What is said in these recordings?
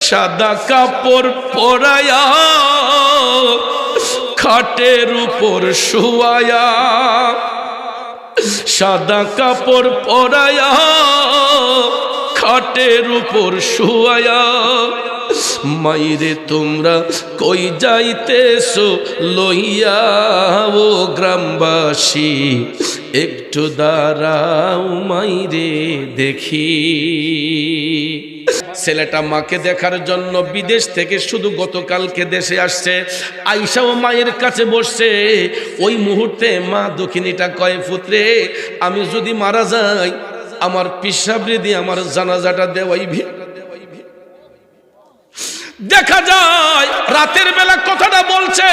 সাদা কাপড় পরায়া খাটের উপর শুয়ায়া, সাদা কাপড় পরায়া খাটের উপর শুয়ায়া, মাইরে তোমরা কই যাইতেছো লইয়া ও গ্রামবাসী, একটু দাঁড়াও মাইরে দেখি। ছেলেটা মাকে দেখার জন্য বিদেশ থেকে শুধু গতকালকে দেশে আসছে। আইসা ও মায়ের কাছে বসছে। ওই মুহূর্তে মা দক্ষিণীটা কয়, পুত্রে আমি যদি মারা যাই আমার পিসাবরে দিয়ে আমার জানাজাটা দেওয়াইবি। দেখা যায় রাতের বেলা কথাটা বলছে,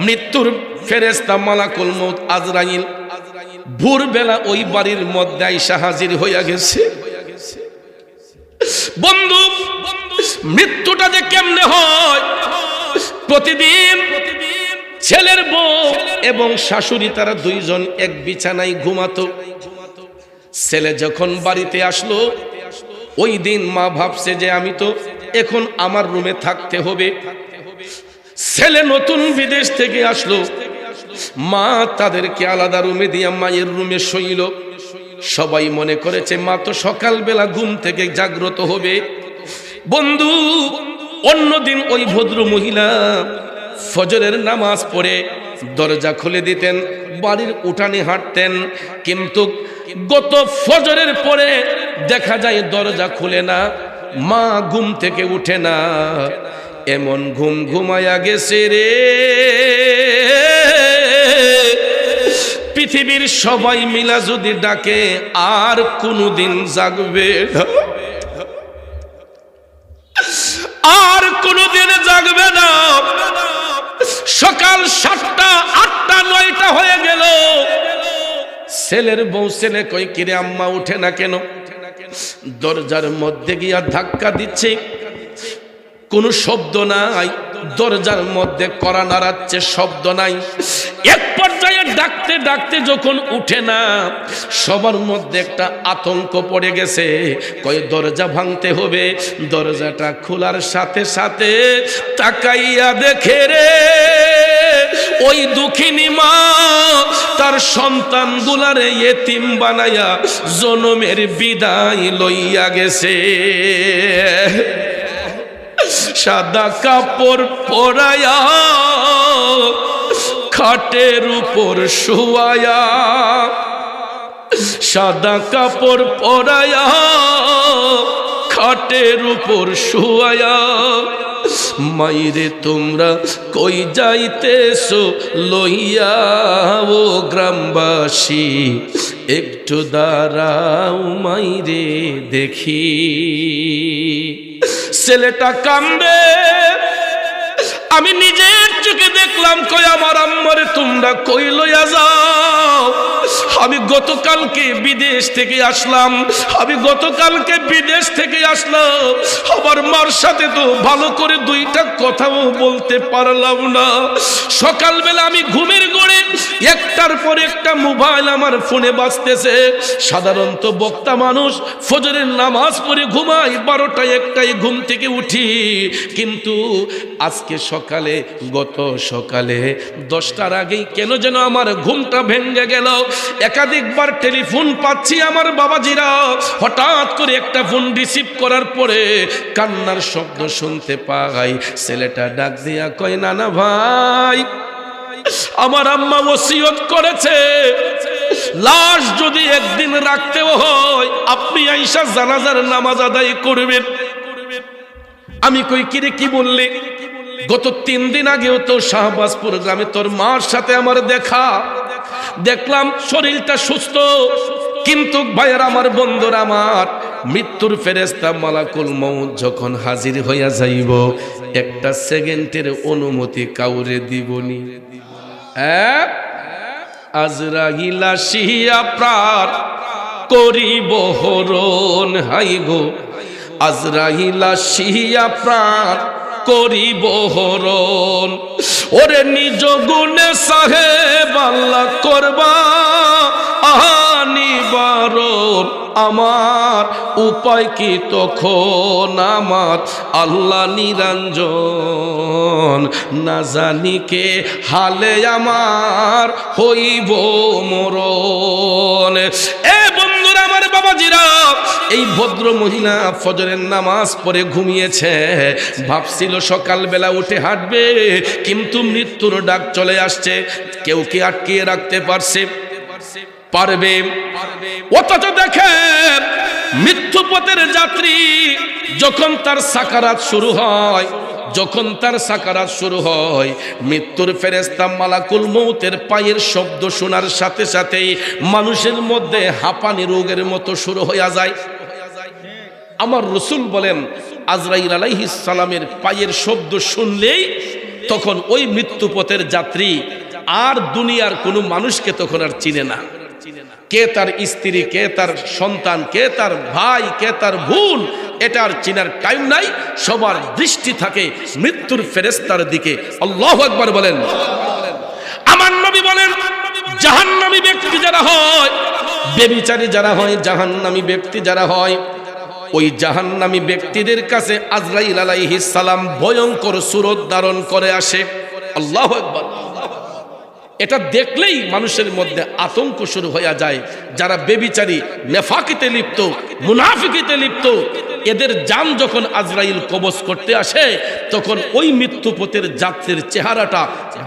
মৃত্যুর ফেরেশতা মালাকুল মউত আজরাইল ভোরবেলা ওই বাড়ির মধ্যে আইসা হাজির হইয়া গেছে। বন্ধু, মৃত্যুটা যে কেমনে হয়, প্রতিদিন ছেলের বউ এবং শাশুড়ি তারা দুইজন এক বিছানায় ঘুমাতো। ছেলে যখন বাড়িতে আসলো, ওই দিন মা ভাবছে যে আমি তো এখন আমার রুমে থাকতে হবে। ছেলে নতুন বিদেশ থেকে আসলো, মা তাদেরকে আলাদা রুমে দিয়া মায়ের রুমে শোইল। সবাই মনে করেছে মা তো সকালবেলা ঘুম থেকে জাগ্রত হবে। বন্ধু, অন্যদিন ওই ভদ্র মহিলা ফজরের নামাজ পড়ে দরজা খুলে দিতেন, বাড়ির উঠানে হাঁটতেন, কিন্তু গত ফজরের পরে দেখা যায় দরজা খুলে না, মা ঘুম থেকে উঠে না। এমন ঘুম ঘুমায়া গেছে রে, পৃথিবীর সবাই মিলা যদি ডাকে আর কোনদিন জাগবে না, আর কোনদিন জাগবে না। সকাল 7টা 8টা 9টা হয়ে গেল, ছেলের বউ ছেলে কই কিরে আম্মা উঠে না কেন? দরজার মধ্যে গিয়া ধাক্কা দিচ্ছে, কোনো শব্দ নাই। দরজার মধ্যে কড়া নাড়াচ্ছে, শব্দ নাই। এক পর্যায়ে ডাকতে ডাকতে যখন উঠে না, সবার মধ্যে একটা আতঙ্ক পড়ে গেছে। কয় দরজা ভাঙতে হবে। দরজাটা খোলার সাথে সাথে তাকাইয়া দেখে রে, ওই দুঃখিনী মা তার সন্তান গুলারে এতিম বানাইয়া জনমের বিদায় লইয়া গেছে। সাদা কাপড় পরায়া খাটের উপর শুয়ায়া, সাদা কাপড় পরায়া খাটের উপর শুয়ায়া, মাইরে তোমরা কই যাইতেছো লইয়া ও গ্রামবাসী, একটু দাঁড়াও মাইরে দেখি। ছেলেটা কান্দে, আমি নিজের চোখে দেখলাম। কই আমার আম্মারে তোমরা কই লইয়া যাও? আমি গতকালকে বিদেশ থেকে আসলাম, আমি গতকালকে বিদেশ থেকে আসলাম। আমার মার সাথে তো ভালো করে দুইটা কথাও বলতে পারলাম না। সকালবেলা আমি ঘুমের ঘোরে একটার পর একটা মোবাইল আমার ফোনে বাজতেছে। সাধারণত বক্তা মানুষ ফজরের নামাজ পড়ে ঘুমায়, 12টা 1টায় ঘুম থেকে উঠি, কিন্তু আজকে সকালে, গত সকালে 10টার আগেই কেন যেন আমার ঘুমটা ভেঙে গেল। একাধিকবার টেলিফোন পাচ্ছি আমার বাবাজিরা, হঠাৎ করে একটা ফোন রিসিভ করার পরে কান্নার শব্দ শুনতে পাই। ছেলেটা ডাক দিয়া কয়, নানা ভাই, আমার আম্মা ওসিয়ত করেছে লাশ যদি একদিন রাখতেও হয় আপনি আইসা জানাজার নামাজ আদায় করবেন। আমি কই কিরে কি বললি? গত 3 দিন আগেও তো শাহবাজপুর গ্রামে তোর মার সাথে আমার দেখা, দেখলাম শরীরটা সুস্থ, কিন্তু ভাইয়ের আমার বন্ধুরা, আমার মৃত্যুর ফেরেশতা মালাকুল মউত যখন হাজির হইয়া যাইব, একটা সেকেন্ডের অনুমতি কাউরে দিবনি। আজরাইল আসিয়া প্রাণ করিব হরণ, হাই গো আজরাইল আসিয়া প্রাণ করিব হরণ। ওরে নিজ গুণে সাহেব আল্লাহ করবা নিবারণ আমার উপায় কি তখন আমার আল্লাহ নিরঞ্জন না জানি কে হালে আমার হইব মরণ। এ বন্ধুরা আমার, বাবাজিরা, এই ভদ্র মহিলা ফজরের নামাজ পড়ে ঘুমিয়েছে, ভাবছিল সকালবেলা উঠে হাঁটবে, কিন্তু মৃত্যুর ডাক চলে আসছে। কেউ কি আটকিয়ে রাখতে পারবে? অথচ দেখেন মৃত্যুপথের যাত্রী যখন তার সাকারাত শুরু হয়, মৃত্যুর ফেরেশতা মালাকুল মউতের পায়ের শব্দ শোনার সাথে সাথেই মানুষের মধ্যে হাঁপানি রোগের মতো শুরু হয়ে যায়। আমার রাসূল বলেন, আজরাইল আলাইহিস সালামের পায়ের শব্দ শুনলেই তখন ওই মৃত্যুপথের যাত্রী আর দুনিয়ার কোনো মানুষকে তখন আর চিনে না। কে তার স্ত্রী, কে তার সন্তান, কে তার ভাই, কে তার বোন, এটার চিনার টাইম নাই। সবার দৃষ্টি থাকে মৃত্যুর ফেরেশতার দিকে। আল্লাহু আকবার বলেন। আমার নবী বলেন, জাহান্নামী ব্যক্তি যারা হয়, ব্যভিচারী যারা হয়, জাহান্নামী ব্যক্তি যারা হয়, ওই জাহান্নামী ব্যক্তিদের কাছে আজরাইল আলাইহিস সালাম ভয়ঙ্কর সুরত ধারণ করে আসে। আল্লাহু আকবার। এটা দেখলেই মানুষের মধ্যে আতঙ্ক শুরু হয়ে যায়। যারা ব্যভিচারী, নেফাকিতে লিপ্ত, মুনাফিকিতে লিপ্ত, এদের জান যখন আজরাইল কবজ করতে আসে, তখন ওই মৃত্যুপথের যাত্রীর চেহারাটা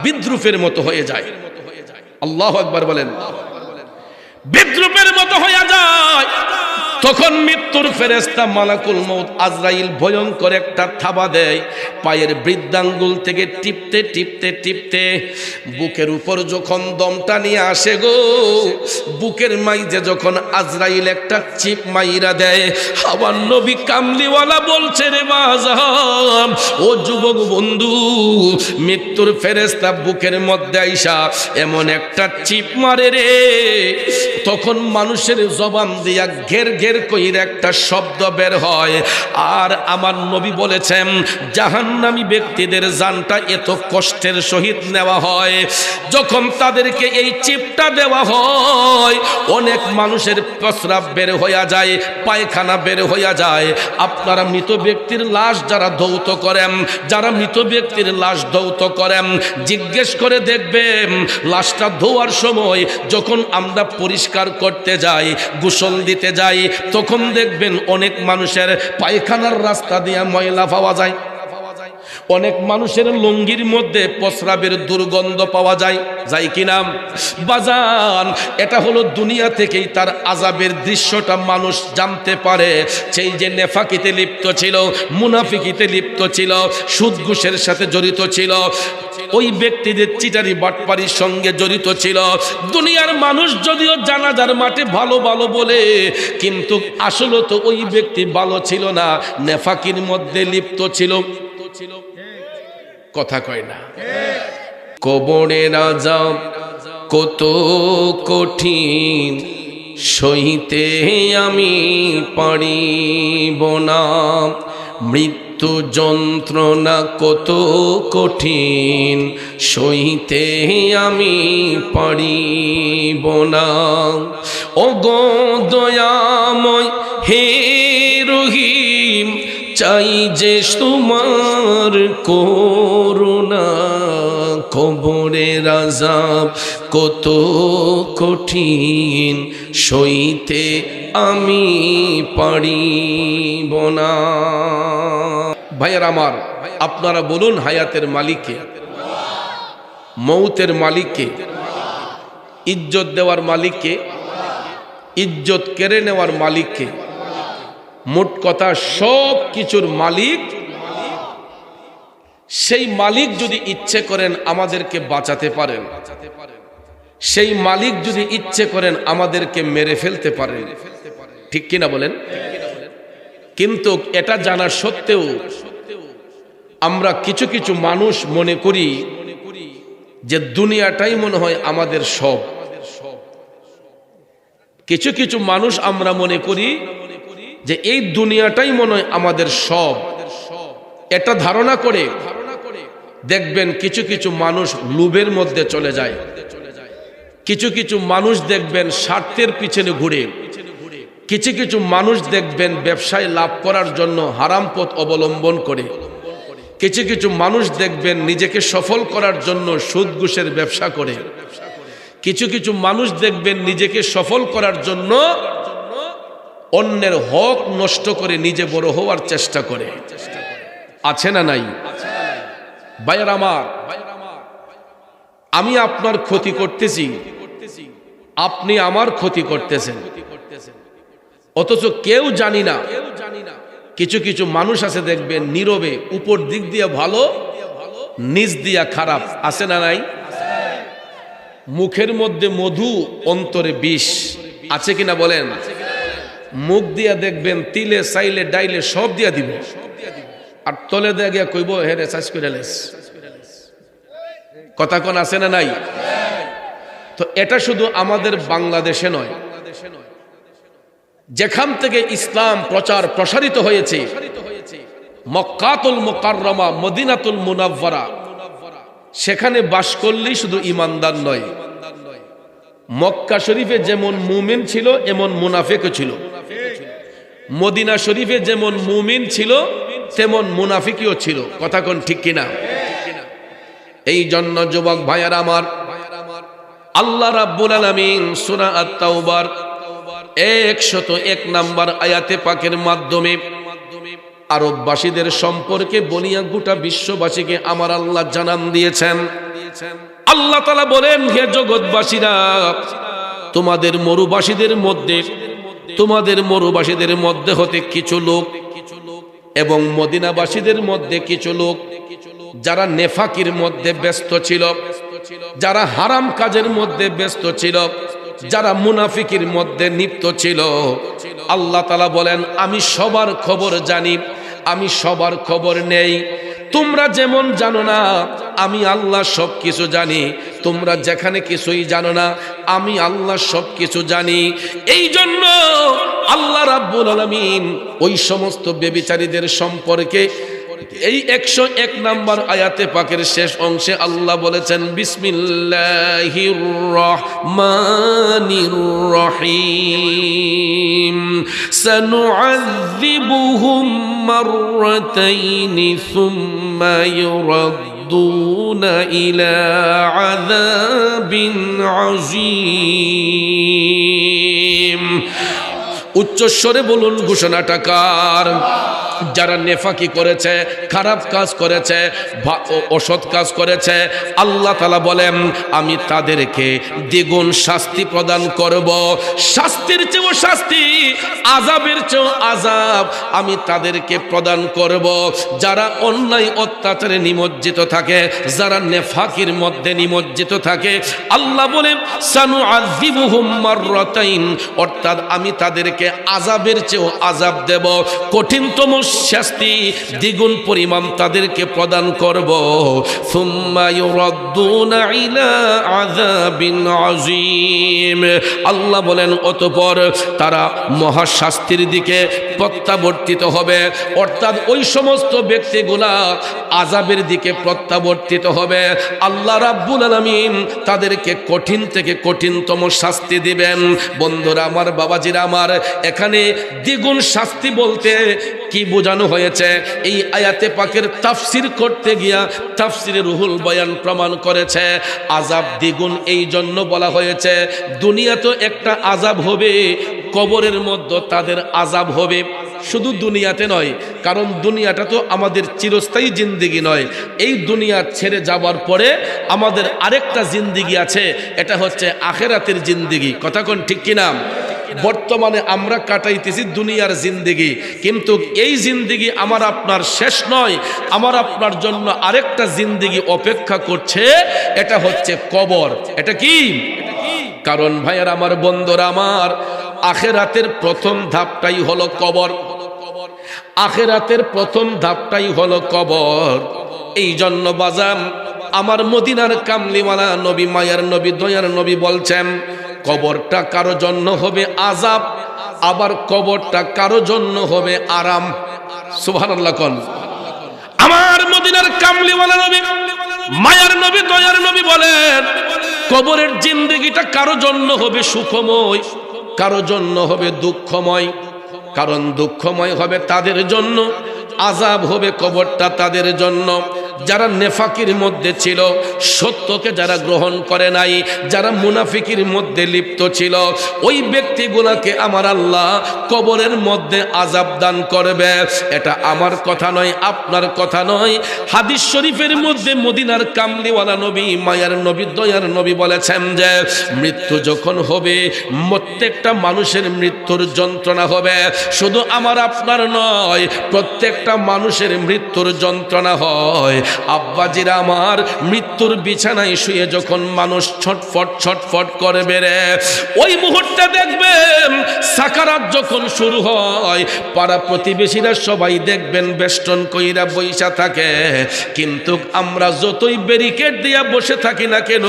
বিদ্রুপের মতো হয়ে যায়। আল্লাহু আকবার বলেন। বিদ্রুপের মতো হয়ে যায়। তখন মৃত্যুর ফেরেশতা মালাকুল মউত আজরাইল ভয়ঙ্কর একটা থাবা দেয়, পায়ের বৃদ্ধাঙ্গুল থেকে টিপতে টিপতে টিপতে বুকের উপর যখন দমটা নিয়ে আসে গো, বুকের মাইজে যখন আজরাইল একটা চিপ মাইরা দেয়, আমার নবী কামলিওয়ালা বলছে, রে বাজান, ও যুবক বন্ধু, মৃত্যুর ফেরেশতা বুকের মধ্যে আইসা এমন একটা চিপ মারে রে, তখন মানুষের জবান দিয়া ঘের ঘের কইর একটা শব্দ বের হয়। আর আমার নবী বলেছেন, জাহান্নামী ব্যক্তিদের জানটা এত কষ্টের সহিত নেওয়া হয়, যখন তাদেরকে এই চিপটা দেওয়া হয়, অনেক মানুষের প্রস্রাব বের হইয়া যায়, পায়খানা বের হইয়া যায়। আপনারা মৃত ব্যক্তির লাশ যারা ধৌত করেন, যারা মৃত ব্যক্তির লাশ ধৌত করেন, জিজ্ঞেস করে দেখবেন, লাশটা ধোয়ার সময় যখন আমরা পরিষ্কার করতে যাই, গোসল দিতে যাই, তখন দেখবেন অনেক মানুষের পায়খানার রাস্তা দিয়ে ময়লা পাওয়া যায়, অনেক মানুষের লুঙ্গির মধ্যে প্রস্রাবের দুর্গন্ধ পাওয়া যায়, যাই কিনা বাজান? এটা হলো দুনিয়া থেকেই তার আযাবের দৃশ্যটা মানুষ জানতে পারে। সেই যে নেফাকিতে লিপ্ত ছিল, মুনাফিকিতে লিপ্ত ছিল, সুদ ঘুষের সাথে জড়িত ছিল, ওই ব্যক্তিদের চিটারি বাটপারির সঙ্গে জড়িত ছিল, দুনিয়ার মানুষ যদিও জানাজার মাঠে ভালো ভালো বলে, কিন্তু আসলে তো ওই ব্যক্তি ভালো ছিল না, নেফাকির মধ্যে লিপ্ত ছিল। কথা কয় না? কবরের আযাব কত কঠিন, সইতে আমি পারিব না, মৃত্যু যন্ত্রণা কত কঠিন, সইতে আমি পারিব না। ওগো দয়াময় হে রহিম, চাই যে তোমার করুণা, কবরের আযাব কত কঠিন, সইতে আমি পারিব না। ভাইয়ার আমার, আপনারা বলুন, হায়াতের মালিককে, মৌতের মালিককে, ইজ্জত দেওয়ার মালিককে, ইজ্জত কেড়ে নেওয়ার মালিককে, মোট কথা সব কিছুর মালিক। সেই মালিক যদি ইচ্ছে করেন আমাদেরকে বাঁচাতে পারেন, সেই মালিক যদি ইচ্ছে করেন আমাদেরকে মেরে ফেলতে পারেন, ঠিক কিনা বলেন? কিন্তু এটা জানার সত্ত্বেও আমরা কিছু কিছু মানুষ মনে করি যে দুনিয়াটাই মনে হয় আমাদের সব। কিছু কিছু মানুষ আমরা মনে করি যে এই দুনিয়াটাই মনে হয় আমাদের সব। এটা ধারণা করে দেখবেন কিছু কিছু মানুষ লোভের মধ্যে চলে যায়, কিছু কিছু মানুষ দেখবেন স্বার্থের পিছনে ঘুরে, কিছু কিছু মানুষ দেখবেন ব্যবসায় লাভ করার জন্য হারাম পথ অবলম্বন করে, কিছু কিছু মানুষ দেখবেন নিজেকে সফল করার জন্য সুদ ঘুষের ব্যবসা করে, কিছু কিছু মানুষ দেখবেন নিজেকে সফল করার জন্য অন্যের হক নষ্ট করে নিজে বড় হওয়ার চেষ্টা করে। আছে না নাই? ভাইয়ের আমার, আমি আপনার ক্ষতি করতেছি, আপনি আমার ক্ষতি করতেছেন, অথচ কেউ জানি না। কিছু কিছু মানুষ আছে দেখবেন নীরবে, উপর দিক দিয়ে ভালো, নিচ দিয়া খারাপ। আছে না নাই? মুখের মধ্যে মধু, অন্তরে বিষ। আছে কিনা বলেন? মুখ দিয়া দেখবেন তিলে চাইলে ডাইলে সব দিয়া দিব, আর তলে দেয়া গিয়া কইব হেরে চাষ করে লেস। কথা কোন আছে না নাই? তো এটা শুধু আমাদের বাংলাদেশে নয়, যেখান থেকে ইসলাম প্রচার প্রসারিত হয়েছে, মক্কাতুল মুকাররমা, মদিনাতুল মুনাওয়ারা, সেখানে বাস করলেই শুধু ইমানদার নয়, মক্কা শরীফে যেমন মুমিন ছিল এমন মুনাফিকও ছিল, মদিনা শরীফে যেমন মুমিন ছিল তেমন মুনাফিকও ছিল। কথা কোন ঠিক কিনা? এই জন্য যুবক ভাইয়ার আমার, আল্লাহ রাব্বুল আলামিন সূরা আত-তাওবার 101 নম্বর আয়াতে পাকের মাধ্যমে আরববাসীদের সম্পর্কে বলিয়া গোটা বিশ্ববাসীকে আমার আল্লাহ জানান দিয়েছেন। আল্লাহ তাআলা বলেন, হে জগৎবাসীরা, তোমাদের মরুবাসীদের মধ্যে হতে কিছু লোক এবং মদিনাবাসীদের মধ্যে কিছু লোক যারা নেফাকির মধ্যে ব্যস্ত ছিল, যারা হারাম কাজের মধ্যে ব্যস্ত ছিল, যারা মুনাফিকির মধ্যে লিপ্ত ছিল, আল্লাহ তাআলা বলেন আমি সবার খবর জানি, আমি সবার খবর নেই। তোমরা যেমন জানো না, আমি আল্লাহ সব কিছু জানি। তোমরা যেখানে কিছুই জানো না, আমি আল্লাহ সব কিছু জানি। এই জন্য আল্লাহ রাব্বুল আলামিন ওই সমস্ত ব্যভিচারীদের সম্পর্কে এই 101 নম্বর আয়াতে পাকের শেষ অংশে আল্লাহ বলেছেন, বিসমিল্লাহির রহমানির রহিম, সানুআযিবুহুম মাররাতাইনি সুম্মা ইউরাদ্দুনা ইলা আযাবিন আযীম। উচ্চস্বরে বলুন ঘোষণাটা কার? যারা নেফাকি করেছে, খারাপ কাজ করেছে, অসৎ কাজ করেছে, আল্লাহ তাআলা বলেন আমি তাদেরকে দ্বিগুণ শাস্তি প্রদান করব। শাস্তির চেয়েও শাস্তি, আযাবের চেয়েও আযাব আমি তাদেরকে প্রদান করব। যারা অন্যায় অত্যাচারে নিমজ্জিত থাকে, যারা নেফাকির মধ্যে নিমজ্জিত থাকে, আল্লাহ বলেন সানুআযিবুহুম মাররাতাইন, অর্থাৎ আমি তাদেরকে আযাবের চেয়েও আযাব দেব, কঠিনতম শাস্তি দ্বিগুণ পরিমাণ তাদেরকে প্রদান করব। সুম্মা ইউরাদ্দুনা ইলা আযাবিন আযীম, আল্লাহ বলেন অতঃপর তারা মহাশাস্তির দিকে প্রত্যাবর্তিত হবে, অর্থাৎ ওই সমস্ত ব্যক্তিগুলা আযাবের দিকে প্রত্যাবর্তিত হবে। আল্লাহ রাব্বুল আলামিন তাদেরকে কঠিন থেকে কঠিনতম শাস্তি দিবেন। বন্ধুরা আমার, বাবাজিরা আমার, এখানে দ্বিগুণ শাস্তি বলতে কি বোঝানো হয়েছে? এই আয়াতে পাকের তাফসির করতে গিয়া তাফসিরে রুহুল বয়ান প্রমাণ করেছে আযাব দ্বিগুণ এই জন্য বলা হয়েছে, দুনিয়া তো একটা আযাব হবে, কবরের মধ্যে তাদের আযাব হবে। শুধু দুনিয়াতে নয়, কারণ দুনিয়াটা তো আমাদের চিরস্থায়ী জিন্দেগি নয়। এই দুনিয়া ছেড়ে যাবার পরে আমাদের আরেকটা জিন্দেগি আছে, এটা হচ্ছে আখিরাতের জিন্দেগি। কথা কোন ঠিক কিনা? বর্তমানে আমরা কাটাইতেছি দুনিয়ার জিন্দেগি, কিন্তু এই জিন্দেগি আমার আপনার শেষ নয়। আমার আপনার জন্য আরেকটা জিন্দেগি অপেক্ষা করছে, এটা হচ্ছে কবর। এটা কি? কারণ ভাইয়ার আমার, বন্ধুরা আমার, আখিরাতের প্রথম ধাপটাই হলো কবর। আখিরাতের প্রথম ধাপটাই হলো কবর। এই জন্য বাজাম আমার মদিনার কামলিওয়ালা নবী, মায়ার নবী, দয়ার নবী বলছেন, কবরটা কারো জন্য হবে আযাব, আবার কবরটা কারো জন্য হবে আরাম। সুবহানাল্লাহ কোন। আমার মদিনার কামলিওয়ালা নবী, মায়ার নবী, দয়ার নবী বলেন, কবরের জিন্দেগিটা কারো জন্য হবে সুখময়, কারো জন্য হবে দুঃখময়। কারণ দুঃখময় হবে তাদের জন্য, আযাব হবে কবরটা তাদের জন্য যারা নেফাকির মধ্যে ছিল, সত্যকে যারা গ্রহণ করে নাই, যারা মুনাফিকির মধ্যে লিপ্ত ছিল, ওই ব্যক্তিগুলোকে আমার আল্লাহ কবরের মধ্যে আযাব দান করবে। এটা আমার কথা নয়, আপনার কথা নয়। হাদিস শরীফের মধ্যে মদিনার কামলিওয়ালা নবী, মায়ার নবী, দয়ার নবী বলেছেন যে মৃত্যু যখন হবে, প্রত্যেকটা মানুষের মৃত্যুর যন্ত্রণা হবে। শুধু আমার আপনার নয়, প্রত্যেকটা মানুষের মৃত্যুর যন্ত্রণা হয়। আব্বাজিরা আমার, মৃত্যুর বিছানায় শুয়ে যখন মানুষ ছটফট ছটফট করে বেড়ে, ওই মুহূর্তে দেখবেন সাকারাত যখন শুরু হয়, পাড়া প্রতিবেশীরা সবাই দেখবেন বেষ্টন কইরা বইসা থাকে। কিন্তু আমরা যতই ব্যারিকেড দিয়ে বসে থাকি না কেন,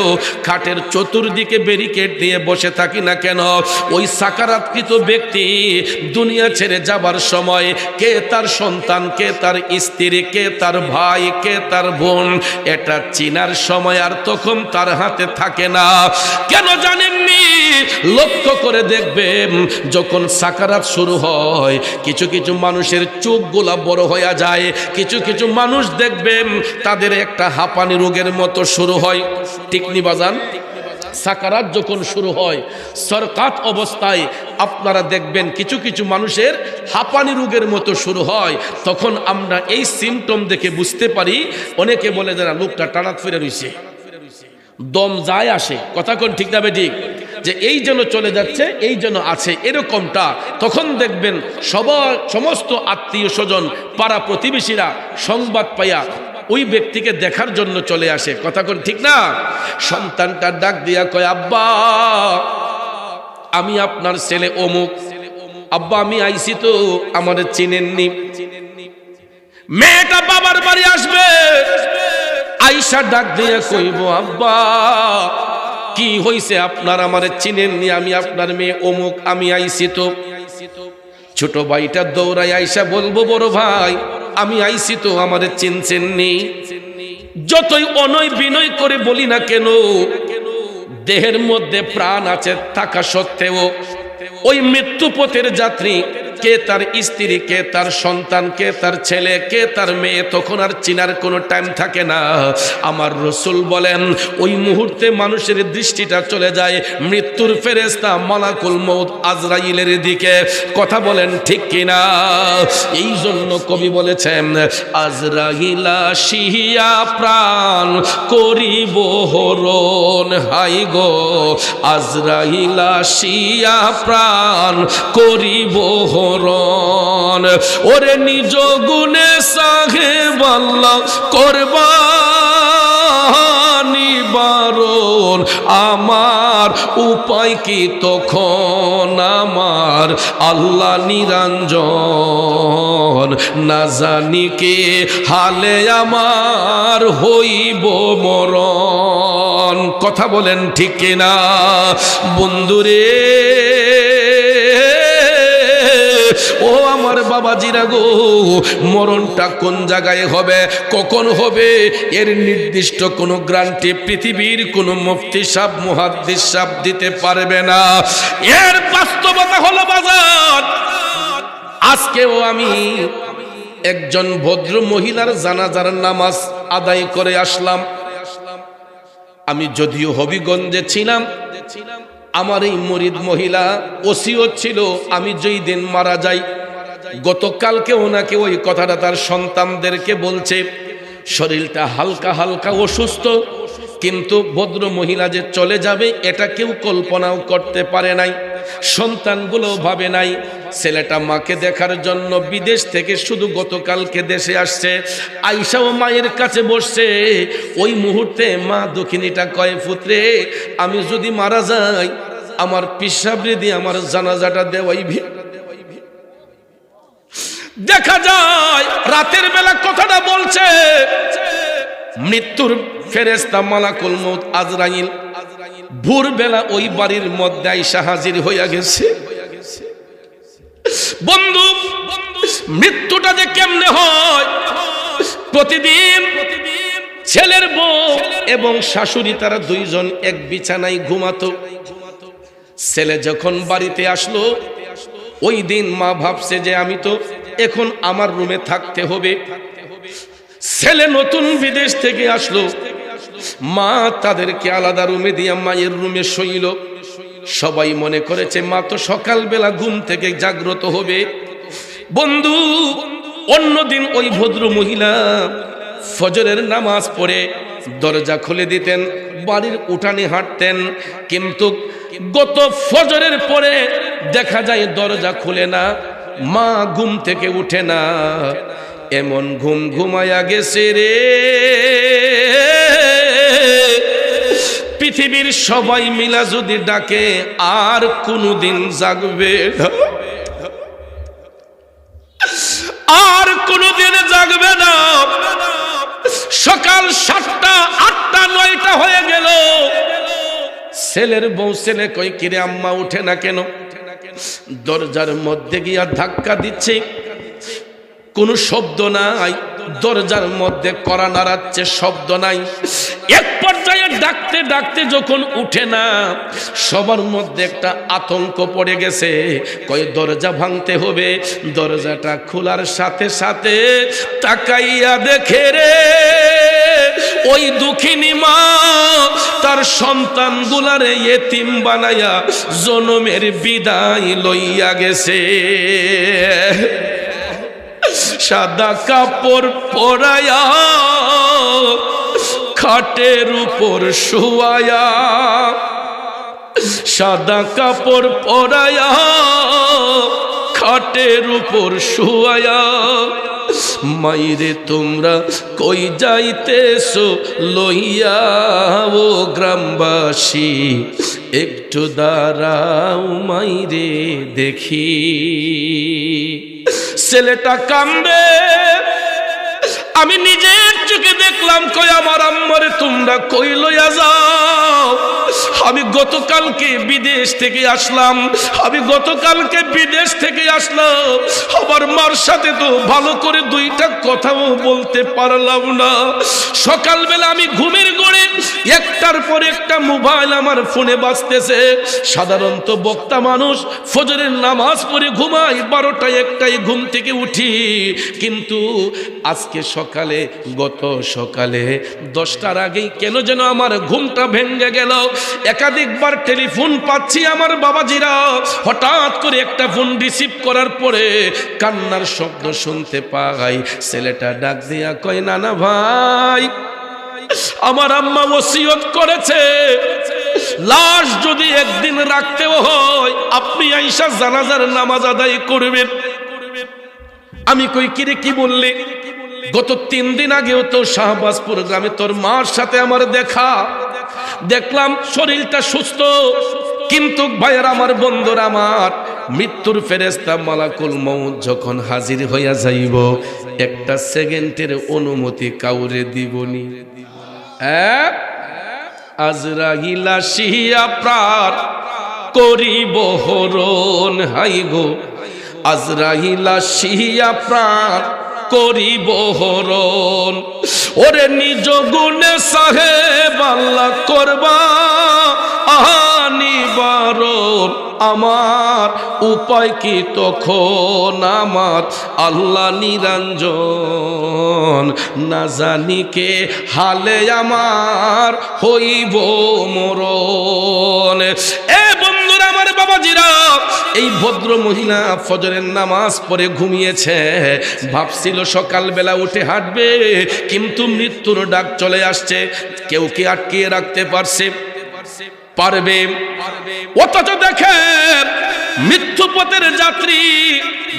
খাটের চতুর্দিকে ব্যারিকেড দিয়ে বসে থাকি না কেন, ওই সাকারাতকৃত ব্যক্তি দুনিয়া ছেড়ে যাবার সময় কে তার সন্তান, কে তার স্ত্রী, কে তার ভাই, কে তার বোন, এটা চিনার সময় আর তখন তার হাতে থাকে না। কেন জানেননি? লক্ষ্য করে দেখবেন যখন সাকারাত শুরু হয়, কিছু কিছু মানুষের চোখগুলা বড় হয়ে যায়, কিছু কিছু মানুষ দেখবেন তাদের একটা হাঁপানি রোগের মতো শুরু হয়। ঠিক নি বাজান? সাকারাত যখন শুরু হয়, সরকাত অবস্থায় আপনারা দেখবেন কিছু কিছু মানুষের হাঁপানি রোগের মতো শুরু হয়। তখন আমরা এই সিমটম দেখে বুঝতে পারি, অনেকে বলে যারা লোকটা টানা ফিরে রয়েছে, দম যায় আসে, কথা কোন ঠিক না বেঠিক, যে এই যেন চলে যাচ্ছে, এই যেন আছে, এরকমটা। তখন দেখবেন সমস্ত আত্মীয় স্বজন, পাড়া প্রতিবেশীরা সংবাদ পাইয়া ওই ব্যক্তিকে দেখার জন্য চলে আসে, কথা কোন ঠিক না? সন্তানটা ডাক দিয়া কয়, আব্বা আমি আপনার ছেলে অমুক, আব্বা আমি আইছি তো, আমাদের চিনেননি। মেয়েটা বাবার বাড়ি আসবে, আইসা ডাক দিয়া কইব, আব্বা কি হইছে আপনার, আমারে চিনেননি, আমি আপনার মেয়ে অমুক, আমি আইছি তো। ছোট ভাইটা দৌড়াই আইসা বলবো, বড় ভাই আমি আইছি তো, আমাদের চিনছেননি। যতই অনয় বিনয় করে বলি না কেন, দেহের মধ্যে প্রাণ আছে থাকা সত্ত্বেও ওই মৃত্যুপথের যাত্রী, কে তার স্ত্রী, কে তার সন্তান, কে তার ছেলে, কে তার মেয়ে, তখন আর চিনার কোনো টাইম থাকে না। আমার রাসূল বলেন ওই মুহূর্তে মানুষের দৃষ্টিটা চলে যায় মৃত্যুর ফেরেশতা মালাকুল মউত আজরাইলের দিকে, কথা বলেন ঠিক কিনা? এই জন্য কবি বলেছেন, আজরাইল আসিয়া প্রাণ করিব হরণ, হাই গো আজরাইল আসিয়া প্রাণ করিব হরণ। ওরে নিজ গুণে সাহেব আল্লাহ করবানি বারণ, আমার উপায় কি তখন আমার আল্লাহ নিরঞ্জন, না জানি কে হালে আমার হইব মরণ, কথা বলেন ঠিক কিনা? বন্ধুরে ও আমার বাবাজিরা গো, মরণটা কোন জায়গায় হবে, কখন হবে, এর নির্দিষ্ট কোনো গ্যারান্টি পৃথিবীর কোনো মুফতি সাহেব, মুহাদ্দিস সাহেব দিতে পারবে না। এর বাস্তবতা হলো বাজার, আজকেও আমি একজন ভদ্র মহিলার জানাজার নামাজ আদায় করে আসলাম। আমি যদিও হবিগঞ্জে ছিলাম, আমার এই মরিদ মহিলা ওসিয়ত ছিল আমি যেই দিন মারা যাই, গতকালকে ওনাকে ওই কথাটা তার সন্তানদেরকে বলছে। শরীরটা হালকা হালকা অসুস্থ, কিন্তু ভদ্র মহিলা যে চলে যাবে এটা কেউ কল্পনাও করতে পারে নাই, সন্তানগুলো ভাবে নাই। ছেলেটা মাকে দেখার জন্য বিদেশ থেকে শুধু গতকালকে দেশে আসছে, আইসাও মায়ের কাছে বসছে। ওই মুহূর্তে মা দক্ষিণীটা কয়, পুত্রে আমি যদি মারা যাই আমার পিসাবরে দিয়ে আমার জানাজাটা দেওয়াইবি। দেখা যায় রাতের বেলা কথাটা বলছে, মৃত্যুর ফেরেশতা মালাকুল মউত আজরাইল ভোরবেলা ওই বাড়ির মধ্যে আইসা হাজির হইয়া গেছে। বন্ধু, মৃত্যুটা যে কেমনে হয়, প্রতিদিন ছেলের বউ এবং শাশুড়ি তারা দুইজন এক বিছানায় ঘুমাতো। ছেলে যখন বাড়িতে আসলো, ওই দিন মা ভাবছে যে আমি তো এখন আমার রুমে থাকতে হবে। ছেলে নতুন বিদেশ থেকে আসলো, মা তাদেরকে আলাদা রুমে দিয়ে মায়ের রুমে শোইল। সবাই মনে করেছে মা তো সকালবেলা ঘুম থেকে জাগ্রত হবে। বন্ধু, অন্যদিন ওই ভদ্র মহিলা ফজরের নামাজ পড়ে দরজা খুলে দিতেন, বাড়ির উঠানে হাঁটতেন, কিন্তু গত ফজরের পরে দেখা যায় দরজা খুলে না, মা ঘুম থেকে উঠে না। এমন ঘুম ঘুমায়া গেছে রে, পৃথিবীর সবাই মিলা যদি ডাকে আর কোনদিন জাগবে না, আর কোনদিন জাগবে না। সকাল 7টা 8টা 9টা হয়ে গেল, ছেলের বউ ছেলে কই কিরে আম্মা উঠে না কেন? দরজার মধ্যে গিয়া ধাক্কা দিচ্ছে, কোনো শব্দ নাই। দরজার মধ্যে কড়া নাড়াচ্ছে, শব্দ নাই। এক পর্যায়ে ডাকতে ডাকতে যখন উঠে না, সবার মধ্যে একটা আতঙ্ক পড়ে গেছে, কয় দরজা ভাঙতে হবে। দরজাটা খোলার সাথে সাথে তাকাইয়া দেখে রে, ওই দুঃখিনী মা তার সন্তান গুলারে এতিম বানাইয়া জনমের বিদায় লইয়া গেছে। সাদা কাপড় পরায়া খাটের উপর শুয়ায়া, সাদা কাপড় পরায়া খাটের উপর শুয়ায়া, মাইরে তোমরা কই যাইতেছো লইয়া ও গ্রামবাসী, একটু দাঁড়াও মাইরে দেখি। ছেলেটা কান্দে, আমি নিজের চোখে দেখলাম, কই আমার আম্মারে তোমরা কই লইয়া যাও? আমি গতকালকে বিদেশ থেকে আসলাম, আমি গতকালকে বিদেশ থেকে আসলাম, আমার মার সাথে তো ভালো করে দুইটা কথাও বলতে পারলাম না। সকালবেলা আমি ঘুমের ঘোরে একটার পর একটা মোবাইল আমার ফোনে বাজতেছে। সাধারণত বক্তা মানুষ ফজরের নামাজ পড়ে ঘুমায়, 12টা 1টায় ঘুম থেকে উঠি, কিন্তু আজকে সকালে, গত সকালে 10টার আগেই কেন যেন আমার ঘুমটা ভেঙে গেল। একাধিকবার টেলিফোন পাচ্ছি আমার বাবাজিরা, হঠাৎ করে একটা ফোন রিসিভ করার পরে কান্নার শব্দ শুনতে পাই। ছেলেটা ডাক দিয়া কয়, নানা ভাই, আমার আম্মা ওসিয়ত করেছে লাশ যদি একদিন রাখতেও হয় আপনি আইসা জানাজার নামাজ আদায় করবেন। আমি কই কিরে কি বললি? গত 3 দিন আগেও তো শাহবাজপুর গ্রামে তোর মার সাথে আমার দেখা, দেখলাম শরীরটা সুস্থ, কিন্তু ভাইয়ের আমার বন্ধুরা, আমার মৃত্যুর ফেরেশতা মালাকুল মউত যখন হাজির হইয়া যাইব, একটা সেকেন্ডের অনুমতি কাউরে দিবনি। আজরাইল আসিয়া প্রাণ করিব হরণ, হাই গো আজরাইল আসিয়া প্রাণ করিব হরণ, ওরে নিজ গুণে সাহেব আল্লাহ করবা নিবারণ। আমার উপায় কি তখন আমার আল্লাহ নিরঞ্জন, না জানি কে হালে আমার হইব মরণ। এ বন্ধুরা আমার, বাবাজিরা, এই ভদ্র মহিলা ফজরের নামাজ পড়ে ঘুমিয়েছে, ভাবছিল সকালবেলা উঠে হাঁটবে, কিন্তু মৃত্যুর ডাক চলে আসছে। কেউ কি আটকিয়ে রাখতে পারছে? পারবে? অথচ দেখেন, মৃত্যুপথের যাত্রী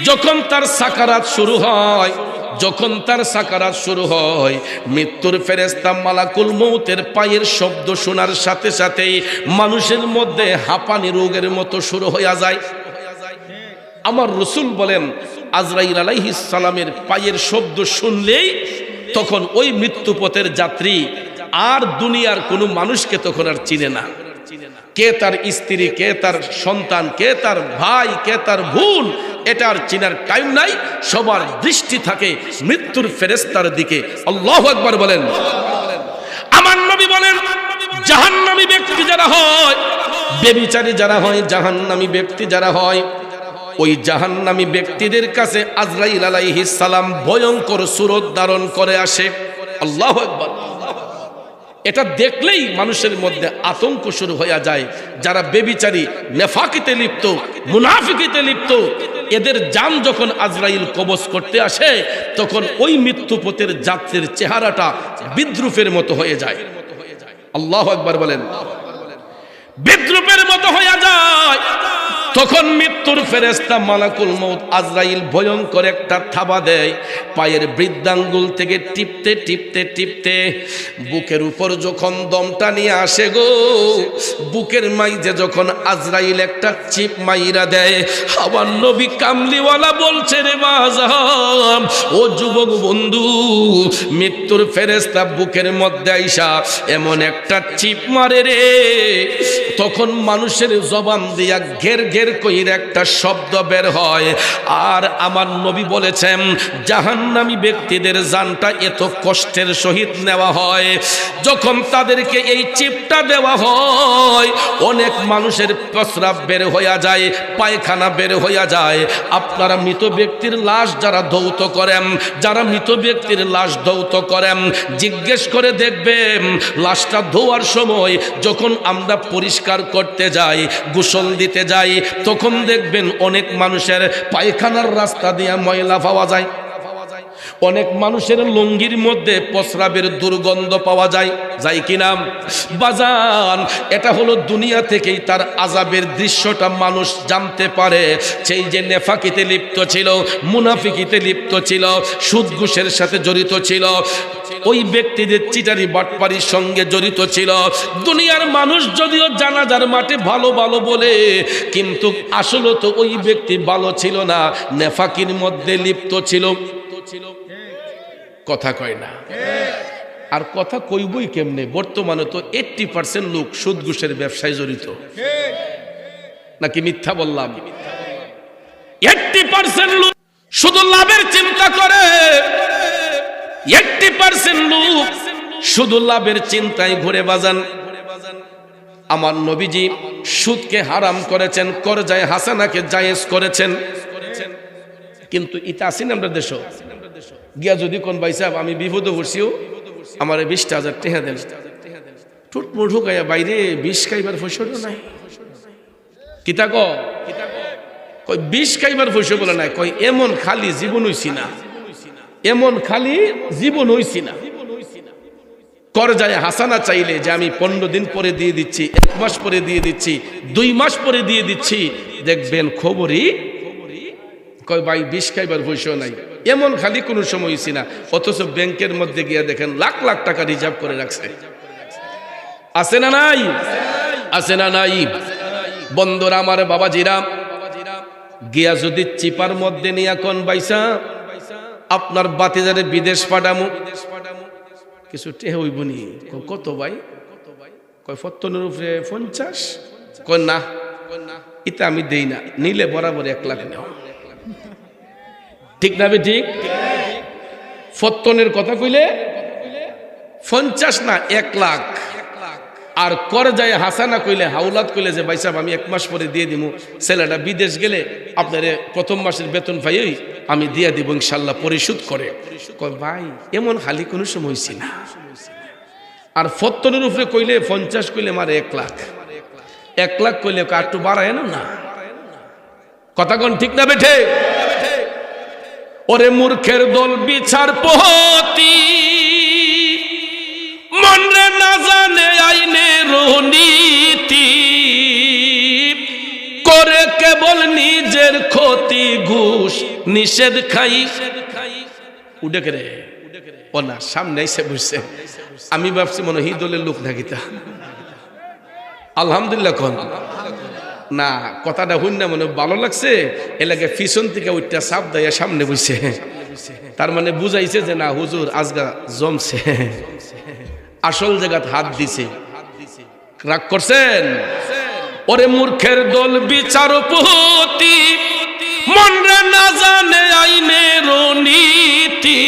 যখন তার সাকারাত শুরু হয়, যখন তার সাকারাত শুরু হয়, মৃত্যুর ফেরেশতা মালাকুল মউতের পায়ের শব্দ শোনার সাথে সাথেই মানুষের মধ্যে হাঁপানি রোগের মতো শুরু হয়ে যায়। আমার রাসূল বলেন, আজরাইল আলাইহিস সালামের পায়ের শব্দ শুনলেই তখন ওই মৃত্যুপথের যাত্রী আর দুনিয়ার কোনো মানুষকে তখন আর চিনে না। কে তার স্ত্রী, কে তার সন্তান, কে তার ভাই, কে তার বোন, এটার চিনার টাইম নাই। সবার দৃষ্টি থাকে মৃত্যুর ফেরেশতার দিকে। আল্লাহু আকবার বলেন। জাহান্নামী ব্যক্তি যারা হয়, ব্যভিচারী যারা হয়, জাহান্নামী ব্যক্তি যারা হয়, ওই জাহান্নামী ব্যক্তিদের কাছে আজরাইল আলাইহিস সালাম ভয়ঙ্কর সুরত ধারণ করে আসে। আল্লাহু আকবার। এটা দেখলেই মানুষের মধ্যে আতঙ্ক শুরু হয়ে যায়। যারা ব্যভিচারী, নেফাকিতে লিপ্ত, মুনাফিকিতে লিপ্ত, এদের জান যখন আজরাইল কবজ করতে আসে, তখন ওই মৃত্যুপথের যাত্রীর চেহারাটা বিদ্রুপের মতো হয়ে যায়। আল্লাহু আকবার বলেন। বিদ্রুপের মতো হয়ে যায়। তখন মৃত্যুর ফেরেশতা মালাকুল মউত আজরাইল ভয়ঙ্কর একটা থাবা দেয়, পায়ের বৃদ্ধাঙ্গুল থেকে টিপতে টিপতে টিপতে বুকের উপর যখন দমটা নিয়ে আসে গো, বুকের মাইজে যখন আজরাইল একটা চিপ মাইরা দেয়, আমার নবী কামলিওয়ালা বলছে, রে বাজান, ও যুবক বন্ধু, মৃত্যুর ফেরেশতা বুকের মধ্যে আইসা এমন একটা চিপ মারে রে, তখন মানুষের জবান দিয়া ঘের ঘের কইর একটা শব্দ বের হয়। আর আমার নবী বলেছেন, জাহান্নামী ব্যক্তিদের জানটা এত কষ্টের সহিত নেওয়া হয়, যখন তাদেরকে এই চিপটা দেওয়া হয়, অনেক মানুষের প্রস্রাব বের হইয়া যায়, পায়খানা বের হইয়া যায়। আপনারা মৃত ব্যক্তির লাশ যারা ধৌত করেন, যারা মৃত ব্যক্তির লাশ ধৌত করেন, জিজ্ঞেস করে দেখবেন, লাশটা ধোয়ার সময় যখন আমরা পরিষ্কার করতে যাই, গোসল দিতে যাই, তখন দেখবেন অনেক মানুষের পায়খানার রাস্তা দিয়ে ময়লা পাওয়া যায়, অনেক মানুষের লুঙ্গির মধ্যে প্রস্রাবের দুর্গন্ধ পাওয়া যায়, যাই কিনা বাজান? এটা হলো দুনিয়া থেকেই তার আযাবের দৃশ্যটা মানুষ জানতে পারে। সেই যে নেফাকিতে লিপ্ত ছিল, মুনাফিকিতে লিপ্ত ছিল, সুদ ঘুষের সাথে জড়িত ছিল, ওই ব্যক্তিদের চিটারি বাটপারির সঙ্গে জড়িত ছিল, দুনিয়ার মানুষ যদিও জানাজার মাঠে ভালো ভালো বলে, কিন্তু আসলে তো ওই ব্যক্তি ভালো ছিল না, নেফাকির মধ্যে লিপ্ত ছিল। কথা কয় না। আর কথা কইবই কেমনে? বর্তমানে তো 80% লোক সুদ ঘুষের ব্যবসায় জড়িত, নাকি মিথ্যা বললাম? 80% লোক শুধু লাভের চিন্তা করে, 80% লোক শুধু লাভের চিন্তায় ঘুরে বাজান। আমার নবীজি সুদকে হারাম করেছেন, করজায়ে হাসানাকে জায়েজ করেছেন, কিন্তু ইতা আসেন আমরা দেশ গিয়া যদি কোন ভাই সাহেব আমি বিপদে পড়ছিও, আমার 20,000 টাকা দেন, ঠুট মুঠ ঢুকাইয়া বাইরে 20 খাইবার পয়সাও নাই। কিতা কয় 20 খাইবার পয়সা বলে নাই, কয় এমন খালি জীবন হইছি না, এমন খালি জীবন হইছি না। করজায়ে হাসানা চাইলে যে আমি 15 দিন পরে দিয়ে দিচ্ছি, 1 মাস পরে দিয়ে দিচ্ছি, 2 মাস পরে দিয়ে দিচ্ছি, দেখবেন খবরই কয় ভাই 20 খাইবার পয়সা নাই, এমন খালি কোনো সময় হইছি না। অথচ ব্যাংকের মধ্যে গিয়া দেখেন লাখ লাখ টাকা রিজার্ভ করে রাখছে। আছে না নাই? আছে না নাই? বন্ধুরা আমার, বাবাজিরা, গিয়া যদি চিপার মধ্যে নিয়ে কোন বাইসা আপনার বাতিজারে বিদেশ পাঠামু, কিছু টেহা হইব নি? কত ভাই? কয় 70 উপরে 50। কয় না, এটা আমি দেই না, নিলে বরাবর 1 লাখ নেও। ঠিক না? ঠিক। 70 কথা কইলে 50 না 1 লাখ। আর করজায়ে হাসানা কইলে, হাওলাত কইলে যে ভাই সাহেব আমি 1 মাস পরে দিয়ে দিব, ছেলেটা বিদেশ গেলে আপনার প্রথম মাসের বেতন পাইই আমি দিয়ে দিব ইনশাল্লাহ, পরিশোধ করে। কয় ভাই এমন খালি কোনো সময় হইছি না। আর 70 উপরে কইলে 50 কইলে মারে 1 লাখ, 1 লাখ কইলে একটু বাড়ায় না। কথা কোন ঠিক না বেঠে? ওরে মূর্খের দল বিচার পতি, মনরে না জানে আইনের নীতি, করে কেবল নিজের ক্ষতি, ঘুষ নিষেধ খাই। উঠে রে ও না, সামনে এসে বসছে, আমি ভাবছি মনে হয় দলের লোক নাকি তা। আলহামদুলিল্লাহ কোন না, কথাটা হইন না মনে ভালো লাগছে, এলাকায় পিছন থেকে ওইটা চাপ দেয় সামনে বসে, তার মানে বুঝাইছে যে না হুজুর আজগা জমছে, আসল জায়গাত হাত দিছে। রাগ করছেন? ওরে মূর্খের দল বিচারপতি, মনরে না জানে আইনের নীতি,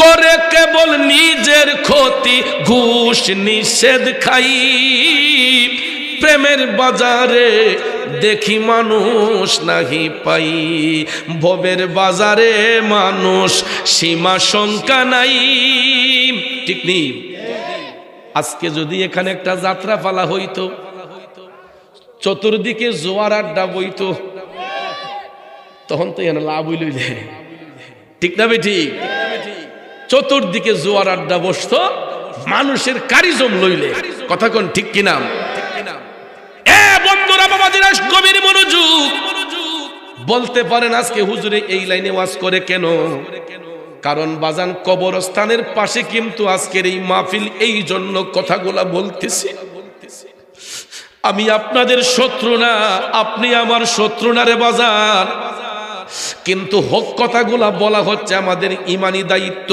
করে কেবল নিজের ক্ষতি, ঘুষ নিষেধ খাই। প্রেমের বাজারে দেখি মানুষ নাহি পাই, ভবের বাজারে মানুষ সীমা সংখ্যা নাই। ঠিক নেই? আজকে যদি এখানে একটা যাত্রা পালা হইতো, চতুর্দিকে জোয়ার আড্ডা বইতো, তখন তো এখানে লাভ হইল। ঠিক না বেঠি? চতুর্দিকে জোয়ার আড্ডা বসতো, মানুষের কারিজম লইলে। কথা কোন ঠিক কিনা? বন্ধুরা, বাবাজিরা, গভীর মনোযোগ। বলতে পারেন আজকে হুজুরে এই লাইনে ওয়াজ করে কেন? কারণ বাজান কবরস্থানের পাশে কিন্তু আজকের এই মাহফিল, এই জন্য কথাগুলা বলতেছি। আমি আপনাদের শত্রু না, আপনি আমার শত্রু না রে বাজান, কিন্তু হক কথাগুলা বলা হচ্ছে আমাদের ইমানি দায়িত্ব।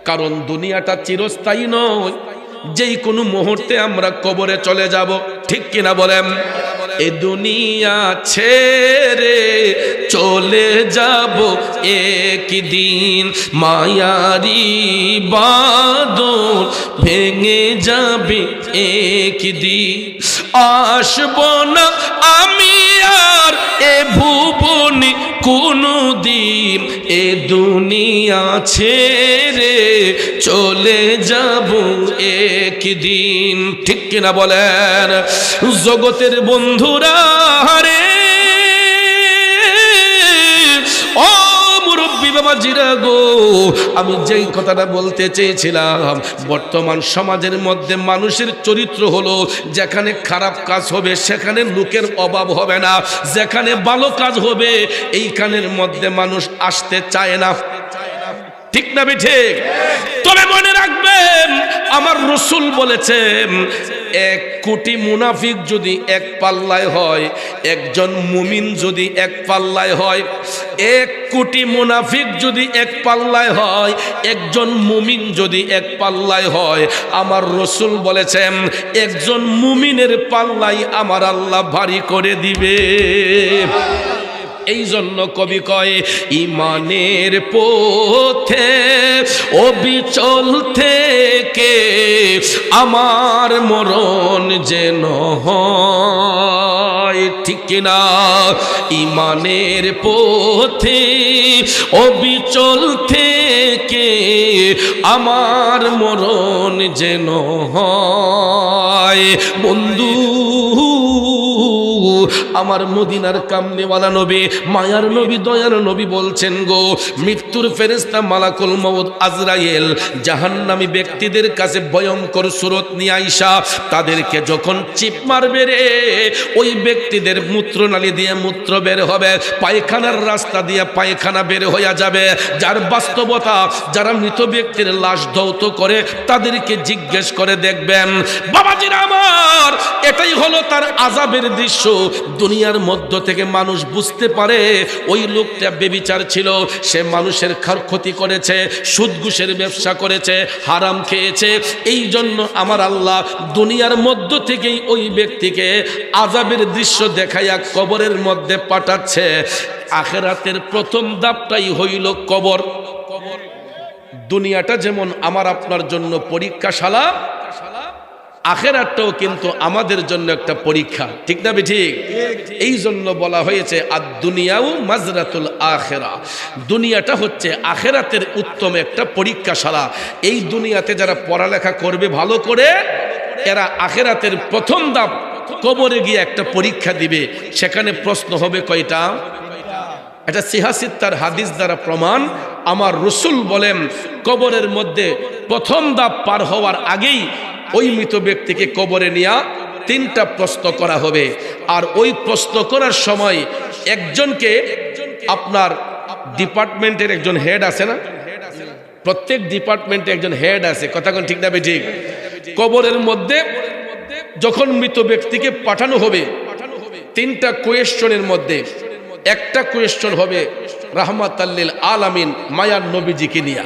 কারণ দুনিয়াটা চিরস্থায়ী নয়, যেই কোনো মুহূর্তে আমরা কবরে চলে যাব। ঠিক কিনা বলেন? এ দুনিয়া ছেড়ে চলে যাব একদিন, মায়ারি বাঁধন ভেঙে যাবে একদিন। আসব না আমি আর এ ভুবনে কোনো দিন, এ দুনিয়া ছেড়ে চলে যাব একদিন। ঠিক কিনা বলেন? জগতের বন্ধুরা রে, ও মুরব্বী বাবাজিরা গো, আমি যেই কথাটা বলতে চেয়েছিলাম, বর্তমান সমাজের মধ্যে মানুষের চরিত্র হলো, যেখানে খারাপ কাজ হবে সেখানে লোকের অভাব হবে না, যেখানে ভালো কাজ হবে এইখানের মধ্যে মানুষ আসতে চায় না। ঠিক না ঠিক? তবে মনে রাখবেন, আমার রাসূল বলেছেন, 1 কোটি মুনাফিক যদি এক পাল্লায় হয়, একজন মুমিন যদি এক পাল্লায় হয়, 1 কোটি মুনাফিক যদি এক পাল্লায় হয়, একজন মুমিন যদি এক পাল্লায় হয়, আমার রাসূল বলেছেন একজন মুমিনের পাল্লাই আমার আল্লাহ ভারী করে দিবে। এই জন্য কবি কয়, ইমানের পথে অবিচল থেকে আমার মরণ যেন হয়। ঠিক কিনা? ইমানের পথে অবিচল থেকে আমার মরণ যেন হয়। বন্ধু, আমার মদিনার কামনেওয়ালা নবী, মায়ার নবী, দয়ার নবী বলছেন গো, মৃত্যুর ফেরেশতা মালাকুল মউত আজরাইল জাহান্নামী ব্যক্তিদের কাছে ভয়ঙ্কর সুরত নিয়ে আইসা তাদেরকে যখন চিপ মারবে রে, ওই ব্যক্তিদের মূত্রনালী দিয়ে মূত্র বের হবে, পায়খানার রাস্তা দিয়ে পায়খানা বের হয়ে যাবে। যার বাস্তবতা, যারা মৃত ব্যক্তির লাশ ধৌত করে তাদেরকে জিজ্ঞেস করে দেখবেন। বাবাজিরা আমার, এটাই হলো তার আযাবের দৃশ্য। দুনিয়ার মধ্য থেকে মানুষ বুঝতে পারে ওই লোকটা বেবিচার ছিল, সে মানুষের ক্ষতি করেছে, সুদ ঘুষের ব্যবসা করেছে, হারাম খেয়েছে। এই জন্য আমার আল্লাহ দুনিয়ার মধ্য থেকেই ওই ব্যক্তিকে আযাবের দৃশ্য দেখাইয়া কবরের মধ্যে পাঠাচ্ছে। আখিরাতের প্রথম ধাপটাই হইল কবর। দুনিয়াটা যেমন আমার আপনার জন্য পরীক্ষাশালা, আখিরাতটাও কিন্তু আমাদের জন্য একটা পরীক্ষা। ঠিক না ঠিক? এই জন্য বলা হয়েছে আদ-দুনিয়াউ মাজরাতুল আখিরা। দুনিয়াটা হচ্ছে আখিরাতের উত্তম একটা পরীক্ষাশালা। এই দুনিয়াতে যারা পড়ালেখা করবে ভালো করে, এরা আখিরাতের প্রথম ধাপ কবরে গিয়ে একটা পরীক্ষা দিবে। সেখানে প্রশ্ন হবে কয়টা? এটা সিহাসিত্তার হাদিস দ্বারা প্রমাণ। আমার রাসূল বলেন, কবরের মধ্যে প্রথম ধাপ পার হওয়ার আগেই ওই মৃত ব্যক্তিকে কবরে নিয়ে 3টা প্রশ্ন করা হবে। আর ওই প্রশ্ন করার সময় একজনকে, আপনার ডিপার্টমেন্টের একজন হেড আছে না, প্রত্যেক ডিপার্টমেন্টে একজন হেড আছে। কথা কোন ঠিক না ঠিক? কবরের মধ্যে যখন মৃত ব্যক্তিকে পাঠানো হবে, 3টা কোয়েশ্চনের মধ্যে একটা কোয়েশ্চন হবে রাহমাতাল লিল আলামিন, মায়ার নবীজিকে নিয়ে।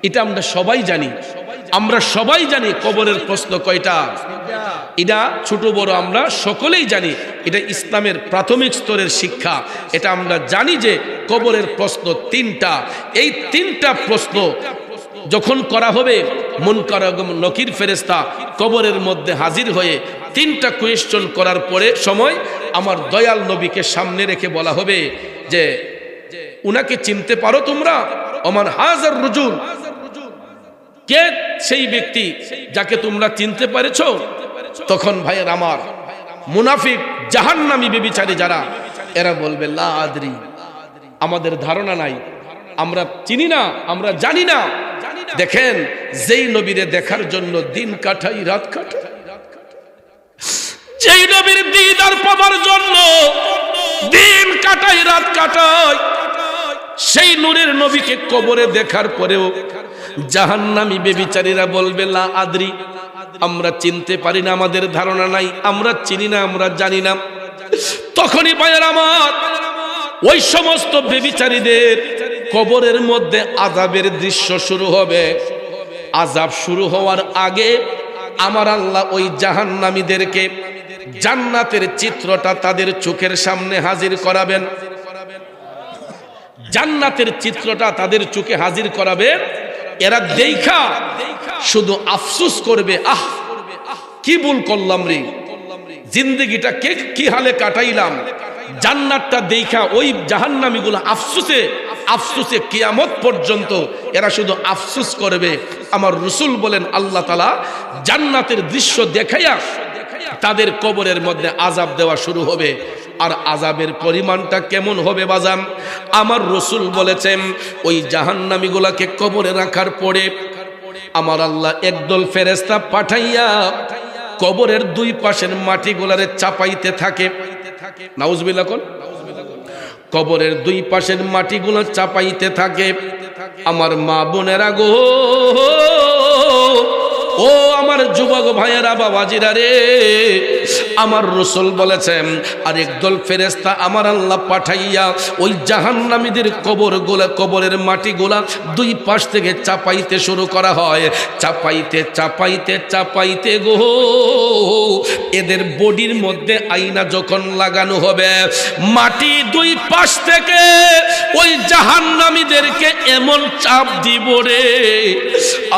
এটা আমরা সবাই জানি। আমরা সবাই জানি কবরের প্রশ্ন কয়টা? এটা ছোট বড় আমরা সকলেই জানি, এটা ইসলামের প্রাথমিক স্তরের শিক্ষা। এটা আমরা জানি যে কবরের প্রশ্ন তিনটা। এই তিনটা প্রশ্ন যখন করা হবে, মুনকার এবং নকির ফেরেশতা কবরের মধ্যে হাজির হয়ে তিনটা কোয়েশ্চন করার পরে সময় আমার দয়াল নবীকে সামনে রেখে বলা হবে যে উনাকে চিনতে পারো তোমরা? ওমান হাজার রুজুল, কে সেই ব্যক্তি যাকে তোমরা চিনতে পেরেছো? তখন ভাইয়ের আমার মুনাফিক জাহান্নামী বেবিচারী যারা, এরা বলবে লা আদরি, আমাদের ধারণা নাই, আমরা চিনি না, আমরা জানি না। দেখেন, যেই নবীরে দেখার জন্য দিন কাটাই রাত কাটাই, যেই নবীর দিদার পাবার জন্য দিন কাটাই রাত কাটাই, সেই নূরের নবীকে কবরে দেখার পরেও জাহান্নামী বেবিচারীরা বলবে লা আদরি, আমরা চিনতে পারি না, আমাদের ধারণা নাই, আমরা চিনি না, আমরা জানি না। তখনই ভাইয়ের আমার ওই সমস্ত বেবিচারীদের কবরের মধ্যে আযাবের দৃশ্য শুরু হবে। আযাব শুরু হওয়ার আগে আমার আল্লাহ ওই জাহান্নামীদেরকে জান্নাতের চিত্রটা তাদের চোখের সামনে হাজির করাবেন। জান্নাতের চিত্রটা তাদের চোখে হাজির করাবেন। এরা দেখা শুধু আফসোস করবে, আহ কি ভুল করলাম রে, জিন্দেগিটা কি হালে কাটাইলাম। জান্নাতটা দেখা ওই জাহান্নামীগুলো আফসোসে কিয়ামত পর্যন্ত এরা শুধু আফসোস করবে। আমার রাসূল বলেন আল্লাহ তাআলা জান্নাতের দৃশ্য দেখাইয়া তাদের কবরের মধ্যে আযাব দেওয়া শুরু হবে। আর আযাবের পরিমাণটা কেমন হবে বাজান? আমার রাসূল বলেছেন ওই জাহান্নামীগুলাকে কবরে রাখার পরে আমার আল্লাহ একদল ফেরেশতা পাঠাইয়া কবরের দুই পাশের মাটিগুলারে চাপাইতে থাকে। নাউজুবিল্লাহ কোন, কবরের দুই পাশের মাটিগুলো চাপাইতে থাকে। আমার মা বোনেরা গো, ও আমার যুবক ভাইয়েরা, বাবাজিরা রে, আমার রাসূল বলেছেন আর একদল ফেরেশতা আমার আল্লাহ পাঠাইয়া ওই জাহান্নামীদের কবরের মাটিগুলা দুই পাশ থেকে চাপাইতে শুরু করা হয়। চাপাইতে চাপাইতে চাপাইতে গো, এদের বডির মধ্যে আয়না যখন লাগানো হবে, মাটি দুই পাশ থেকে ওই জাহান্নামীদেরকে এমন চাপ দিব রে,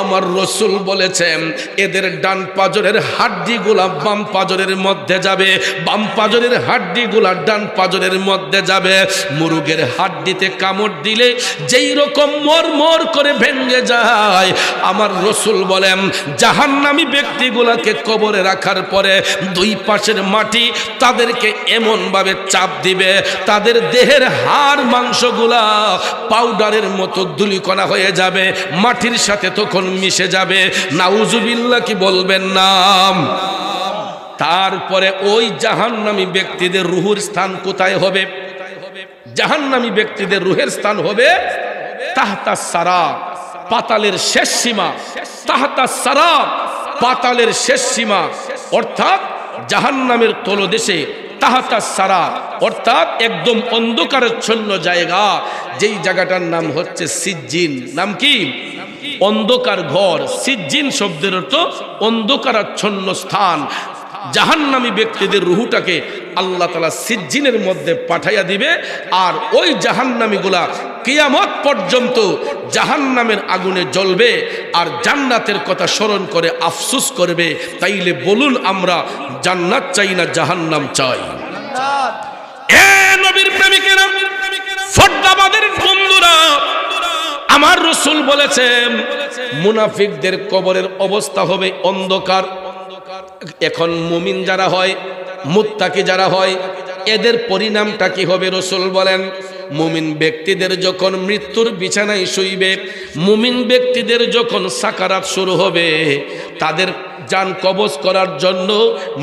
আমার রাসূল বলেছেন এদের ডান পাজরের হাড্ডিগুলা বাম পাজরের মধ্যে যাবে, বাম পাজরের হাড্ডিগুলা ডান পাজরের মধ্যে যাবে। মুরগের হাড্ডিতে কামড় দিলে যেই রকম মরমর করে ভেঙে যায়, আমার রাসূল বলেন জাহান্নামী ব্যক্তিগুলাকে কবরে রাখার পরে দুই পাশের মাটি তাদেরকে এমন ভাবে চাপ দিবে, তাদের দেহের হাড় মাংসগুলা পাউডারের মতো ধূলিকণা হয়ে যাবে, মাটির সাথে তখন মিশে যাবে। নাউজুবিল্লাহ কি বলবেন নাম? তারপরে ওই জাহান্নামী ব্যক্তিদের রুহের স্থান কোথায় হবে? জাহান্নামী ব্যক্তিদের রুহের স্থান হবে তাহতা সারা, পাতালের শেষ সীমা। তাহতা সারা, পাতালের শেষ সীমা, অর্থাৎ জাহান্নামের তলদেশে তাহতা সারা, অর্থাৎ একদম অন্ধকারাচ্ছন্ন জায়গা, যেই জায়গাটার নাম হচ্ছে সিজ্জিন। নাম কি? অন্ধকার ঘর। সিজ্জিন শব্দের অর্থ অন্ধকারাচ্ছন্ন স্থান। জাহান্নামী ব্যক্তিদের রুহটাকে আল্লাহ তাআলা সিজ্জিনের মধ্যে পাঠাইয়া দিবে। আর ওই জাহান্নামীগুলা কিয়ামত পর্যন্ত জাহান্নামের আগুনে জ্বলবে আর জান্নাতের কথা স্মরণ করে আফসোস করবে। তাইলে বলুন আমরা জান্নাত চাই না জাহান্নাম চাই? এ নবীর প্রেমিকেরা, ফরদাবাদের বন্ধুরা, আমার রাসূল বলেছেন মুনাফিকদের কবরের অবস্থা হবে অন্ধকার। এখন মুমিন যারা হয়, মুত্তাকি যারা হয়, এদের পরিণামটা কি হবে? রাসূল বলেন মুমিন ব্যক্তিদের যখন মৃত্যুর বিছানায় শুইবে, মুমিন ব্যক্তিদের যখন সাকারাত শুরু হবে, তাদের জান কবজ করার জন্য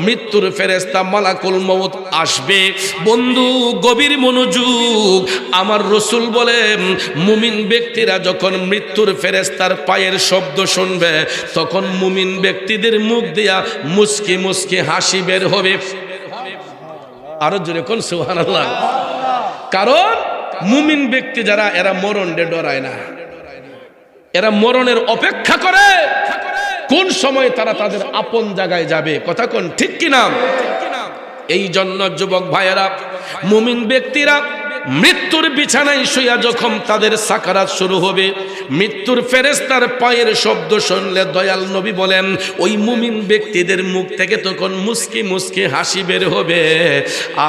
মৃত্যুর ফেরেশতা মালাকুল মউত আসবে। বন্ধু গভীর মনোযোগ, আমার রাসূল বলেন মুমিন ব্যক্তিরা যখন মৃত্যুর ফেরেশতার পায়ের শব্দ শুনবে, তখন মুমিন ব্যক্তিদের মুখ দিয়া মুস্কি মুস্কি হাসি বের হবে। আরো জোরে কোন সুবহানাল্লাহ। কারণ মুমিন ব্যক্তি যারা, এরা মরণে ডরায় না, এরা মরণের অপেক্ষা করে। কোন সময় তারা তাদের আপন জায়গায় যাবে, কথা কোন ঠিক কিনা? এই জন্য যুবক ভাইয়েরা, মুমিন ব্যক্তিরা মৃত্যুর বিছানায় শুইয়া যখন তাদের সাকারাত শুরু হবে, মৃত্যুর ফেরেশতার পায়ের শব্দ শুনলে দয়াল নবী বলেন ওই মুমিন ব্যক্তিদের মুখ থেকে তখন মুস্কি মুস্কি হাসি বের হবে।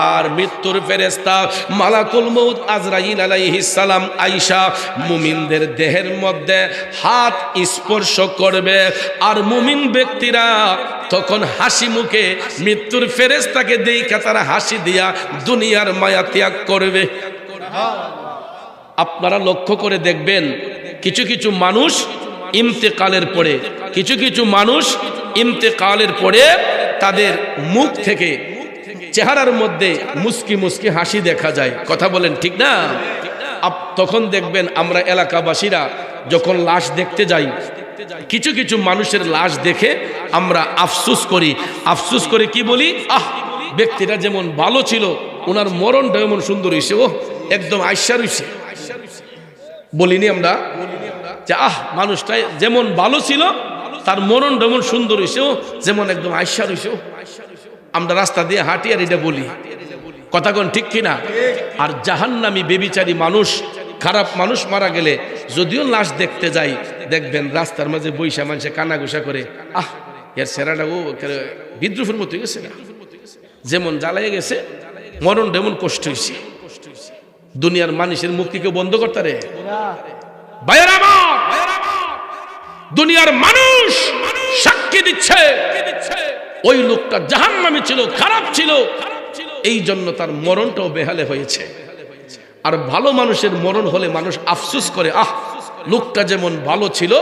আর মৃত্যুর ফেরেশতা মালাকুল মউত আজরাইল আলাইহিস সালাম আয়েশা মুমিনদের দেহের মধ্যে হাত স্পর্শ করবে, আর মুমিন ব্যক্তিরা তখন হাসি মুখে মৃত্যুর ফেরেশতাকে দেইখা তারা হাসি দিয়া দুনিয়ার মায়া ত্যাগ করবে। আপনারা লক্ষ্য করে দেখবেন, কিছু কিছু মানুষ ইন্তেকালের পরে, কিছু কিছু মানুষ ইন্তেকালের পরে তাদের মুখ থেকে চেহারার মধ্যে মুস্কি মুস্কি হাসি দেখা যায়, কথা বলেন ঠিক না? তখন দেখবেন আমরা এলাকাবাসীরা যখন লাশ দেখতে যাই, কিছু কিছু মানুষের লাশ দেখে আমরা আফসোস করি। আফসোস করে কি বলি, আহ ব্যক্তিটা যেমন ভালো ছিল ওনার মরণটা এমন সুন্দর হয়েছে, ও একদম আইসা রইছে। বলিনি আমরা যে আহ মানুষটা যেমন ভালো ছিল তার মরণটা এমন সুন্দর হয়েছে, ও যেমন একদম আইসা রইছে। আমরা রাস্তা দিয়ে হাঁটি আর এটা বলি, কথা কোন ঠিক কিনা? আর জাহান্নামী বেবিচারী মানুষ, খারাপ মানুষ মারা গেলে যদিও লাশ দেখতে যাই, দেখবেন রাস্তার মাঝে বৈশা মানুষে কানাঘুষা করে, আহ এর সেরাটা ও বিদ্রুপের মতো গেছে না, যেমন জ্বালাই গেছে মরণ এমন কষ্ট হয়েছে। দুনিয়ার মানুষের মুক্তি কেউ বন্ধ করতে রে? দুনিয়ার মানুষ সাক্ষী দিচ্ছে ওই লোকটা জাহান্নামী ছিল, খারাপ ছিল, এই জন্য তার মরণটাও বেহালে হয়েছে। আর ভালো মানুষের মরণ হলে মানুষ আফসোস করে, আহ লোকটা যেমন ভালো ছিল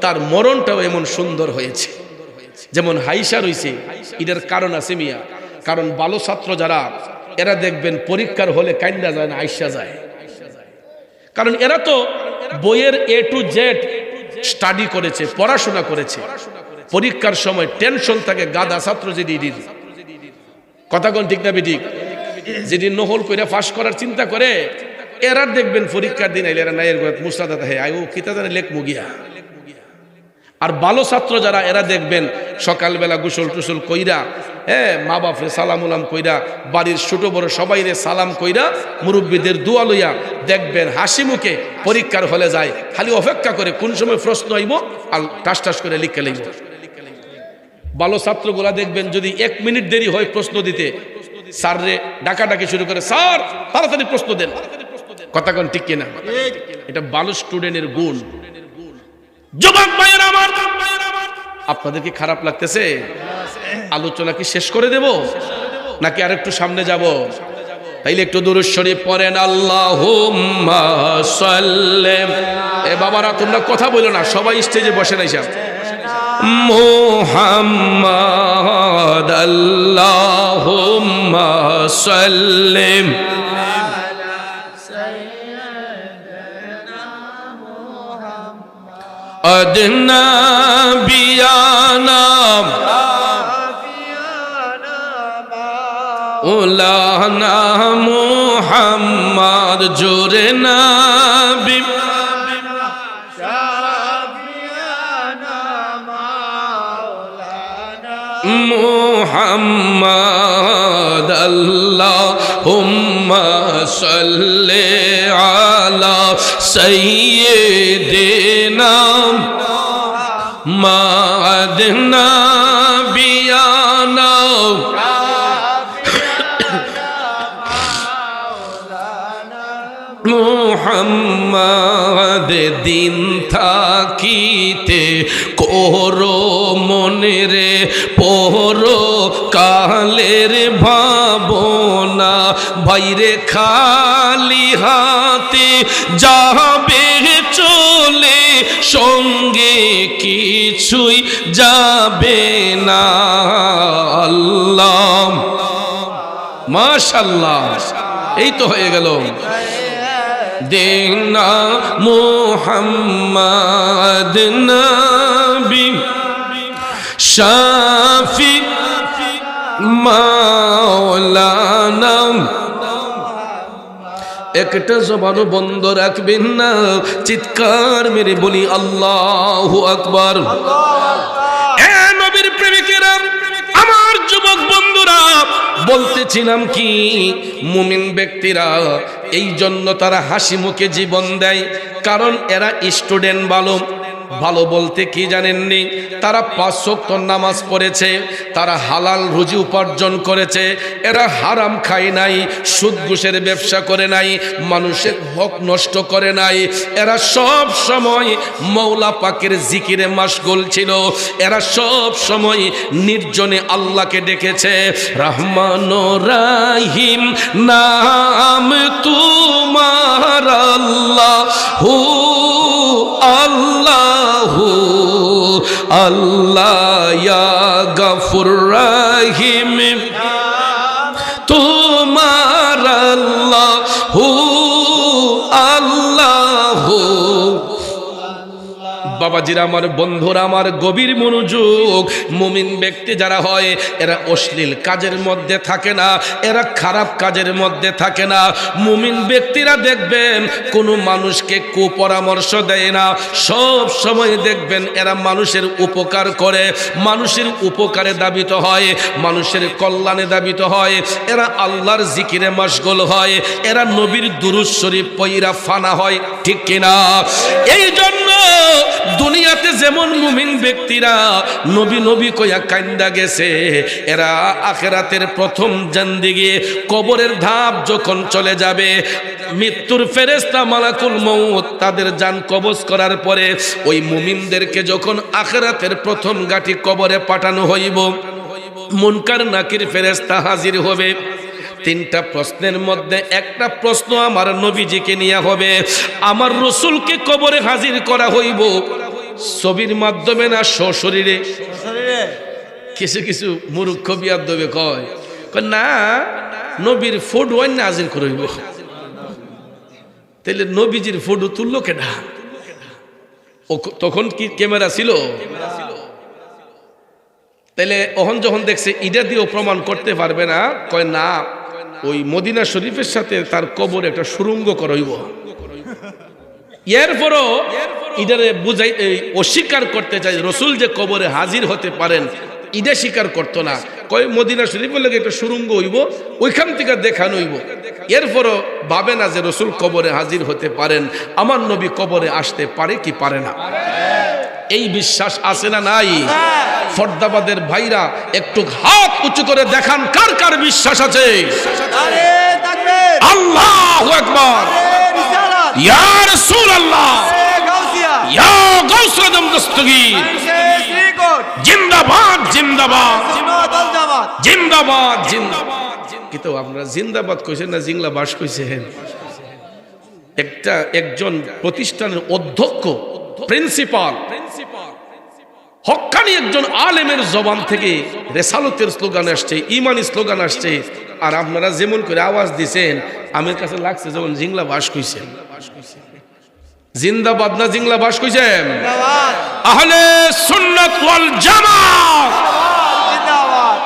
তার মরণটাও এমন সুন্দর হয়েছে। যেমন হাইসা রইছে, এটার কারণ আছে মিয়া। কারণ ভালো ছাত্র যারা, এরা দেখবেন পরীক্ষার হলে কাইন্দা যায় না, আইসা যায়। কারণ এরা তো বইয়ের A to Z স্টাডি করেছে, পড়াশোনা করেছে। পরীক্ষার সময় টেনশন থাকে গাদা ছাত্র যেদিন, কথা কোন ঠিক না বেঠিক? যেদিন নহল কইরা ফাঁস করার চিন্তা করে, এরা দেখবেন পরীক্ষার দিন আইলে এরা নাই এর মুস্তাদা হে আই ও কিতা জানে লেখ মুগিয়া। আর ভালো ছাত্র যারা, এরা দেখবেন সকালবেলা গোসল টুসল কইরা, মা বাপরে সালাম উলাম কইরা, বাড়ির ছোট বড় সবাইরে সালাম কইরা, মুরব্বীদের দোয়া লইয়া দেখবেন হাসি মুখে পরীক্ষার হলে যায়, খালি অপেক্ষা করে কোন সময় প্রশ্ন আইব আর টাস টাস করে লিখে লইব। ভালো ছাত্রগুলা দেখবেন যদি 1 মিনিট দেরি হয় প্রশ্ন দিতে, স্যাররে ডাকাডাকি শুরু করে, স্যার তাড়াতাড়ি প্রশ্ন দেন, কথা কোন ঠিক কিনা? এটা ভালো স্টুডেন্টের গুণ। যুবক ভাইয়েরা আমার, আপনাদের কি খারাপ লাগতেছে? আলোচনা কি শেষ করে দেব নাকি আরেকটু সামনে যাব? তাইলে একটু দুরূদ শরীফ পড়েন, আল্লাহুম্মা সাল্লি। এ বাবারা তোমরা কথা বলো না, সবাই স্টেজে বসে নাই সাহেব। মুহাম্মদ আল্লাহুম্মা সাল্লি আদনা বিয়ানা উলানা মুহাম্মদ জোরে নবী মুহাম্মদ আল্লাহুম্মা সাল্লি আলা সাইয়্যিদিনা মা'আদনা বিয়ানা মুহাম্মদ দিন থাকিতে করো মনে রে পরো কালের ভাবনা, বাইরে খালি হাতে যাবে চলে, সঙ্গে কিছুই যাবে না। আল্লাহ মাশাআল্লাহ, এই তো হয়ে গেল। দেনা মুহাম্মদ নবী শাফি মাওলানা। একটা জবানও বন্ধ রাখবেন না, চিৎকার মেরে বলি আল্লাহু আকবার। বলতেছিলাম কি, মুমিন ব্যক্তিরা এই জন্য তারা হাসি মুখে জীবন দেয়, কারণ এরা স্টুডেন্ট ভালো বলতে কি জানেননি, তারা 5 ওয়াক্ত নামাজ পড়েছে, তারা হালাল রুজি উপার্জন করেছে, এরা হারাম খায় নাই, সুদ ঘুষের ব্যবসা করে নাই, মানুষের হক নষ্ট করে নাই, এরা সব সময় মওলা পাকের জিকিরে মাশগুল ছিল, এরা সব সময় নির্জনে আল্লাহকে ডেকেছে। রহমান রাহিম নাম তোমার আল্লাহু আল্লাহু আল্লাহ ইয়া গফুর রহিম তোমার আল্লাহু আল্লাহু। বাবাজিরা আমার, বন্ধুরা আমার, গভীর মনোযোগ। মুমিন ব্যক্তি যারা হয় এরা অশ্লীল কাজের মধ্যে থাকে না, এরা খারাপ কাজের মধ্যে থাকে না। মুমিন ব্যক্তিরা দেখবেন কোনো মানুষকে কুপরামর্শ দেয় না, সব সময় দেখবেন এরা মানুষের উপকার করে, মানুষের উপকারে দাবিত হয়, মানুষের কল্যাণে দাবিত হয়, এরা আল্লাহর জিকিরে মাশগুল হয়, এরা নবীর দুরূদ শরীফ পয়রা ফানা হয়, ঠিক কিনা? এই জন্য দুনিয়াতে যেমন মুমিন ব্যক্তিরা নবী নবী কইয়া কান্দা গেছে, এরা আখিরাতের প্রথম জিন্দেগি কবরের ধাপ যখন চলে যাবে, মৃত্যুর ফেরেশতা মালাকুল মউত তাদের জান কবজ করার পরে ওই মুমিনদেরকে যখন আখিরাতের প্রথম গাটি কবরে পাঠানো হইব, মুনকার নাকির ফেরেশতা হাজির হবে। 3টা প্রশ্নের মধ্যে একটা প্রশ্ন আমার নবীজিকে নিয়ে হবে, আমার রসুলকে কবরে হাজির করা হইব ছবির মাধ্যমে না সশরীরে? কিছু কিছু মূর্খ বিয়াদবে কয় না, নবীর ফটো না হাজির করইব। তাইলে নবীজির ফটো তুললো কেডা? তখন কি ক্যামেরা ছিল? তাইলে ওহন যখন দেখছে ইডা দিয়েও প্রমাণ করতে পারবে না, কয় না, ওই মদিনা শরীফের সাথে তার কবর একটা সুরঙ্গ করইব। এরপরও ইদারে বুঝাই অস্বীকার করতে চাই রসুল যে কবরে হাজির হতে পারেন, ইডা স্বীকার করতো না, কয় মদিনা শরীফের লাগে একটা সুরঙ্গ হইব, ওইখান থেকে দেখানো হইব। এরপরও ভাবে না যে রসুল কবরে হাজির হতে পারেন, আমার নবী কবরে আসতে পারে কি পারে না। এই বিশ্বাস আছে না নাই? ফরদাবাদের ভাইরা একটু হাত উঁচু করে দেখান কার কার বিশ্বাস আছে। আল্লাহু আকবার, ইয়া রাসূলুল্লাহ, ইয়া গাউস আজম দস্তগীর, জিন্দাবাদ জিন্দাবাদ জিন্দাবাদ জিন্দাবাদ। কিন্তু আপনারা জিন্দাবাদ কইছেন না জিংলাবাস কইছেন? একজন প্রতিষ্ঠানের অধ্যক্ষ, প্রিন্সিপাল, হক্কানি একজন আলেমের জবান থেকে রেসালতের স্লোগান আসছে, ইমানি স্লোগান আসছে, আর আপনারা যেমন করে আওয়াজ দিছেন আমার কাছে লাগছে যেমন জিংলা বাস কইছেন। জিন্দাবাদ না জিংলা বাস কইছেন? আহলে সুন্নাত ওয়াল জামাত।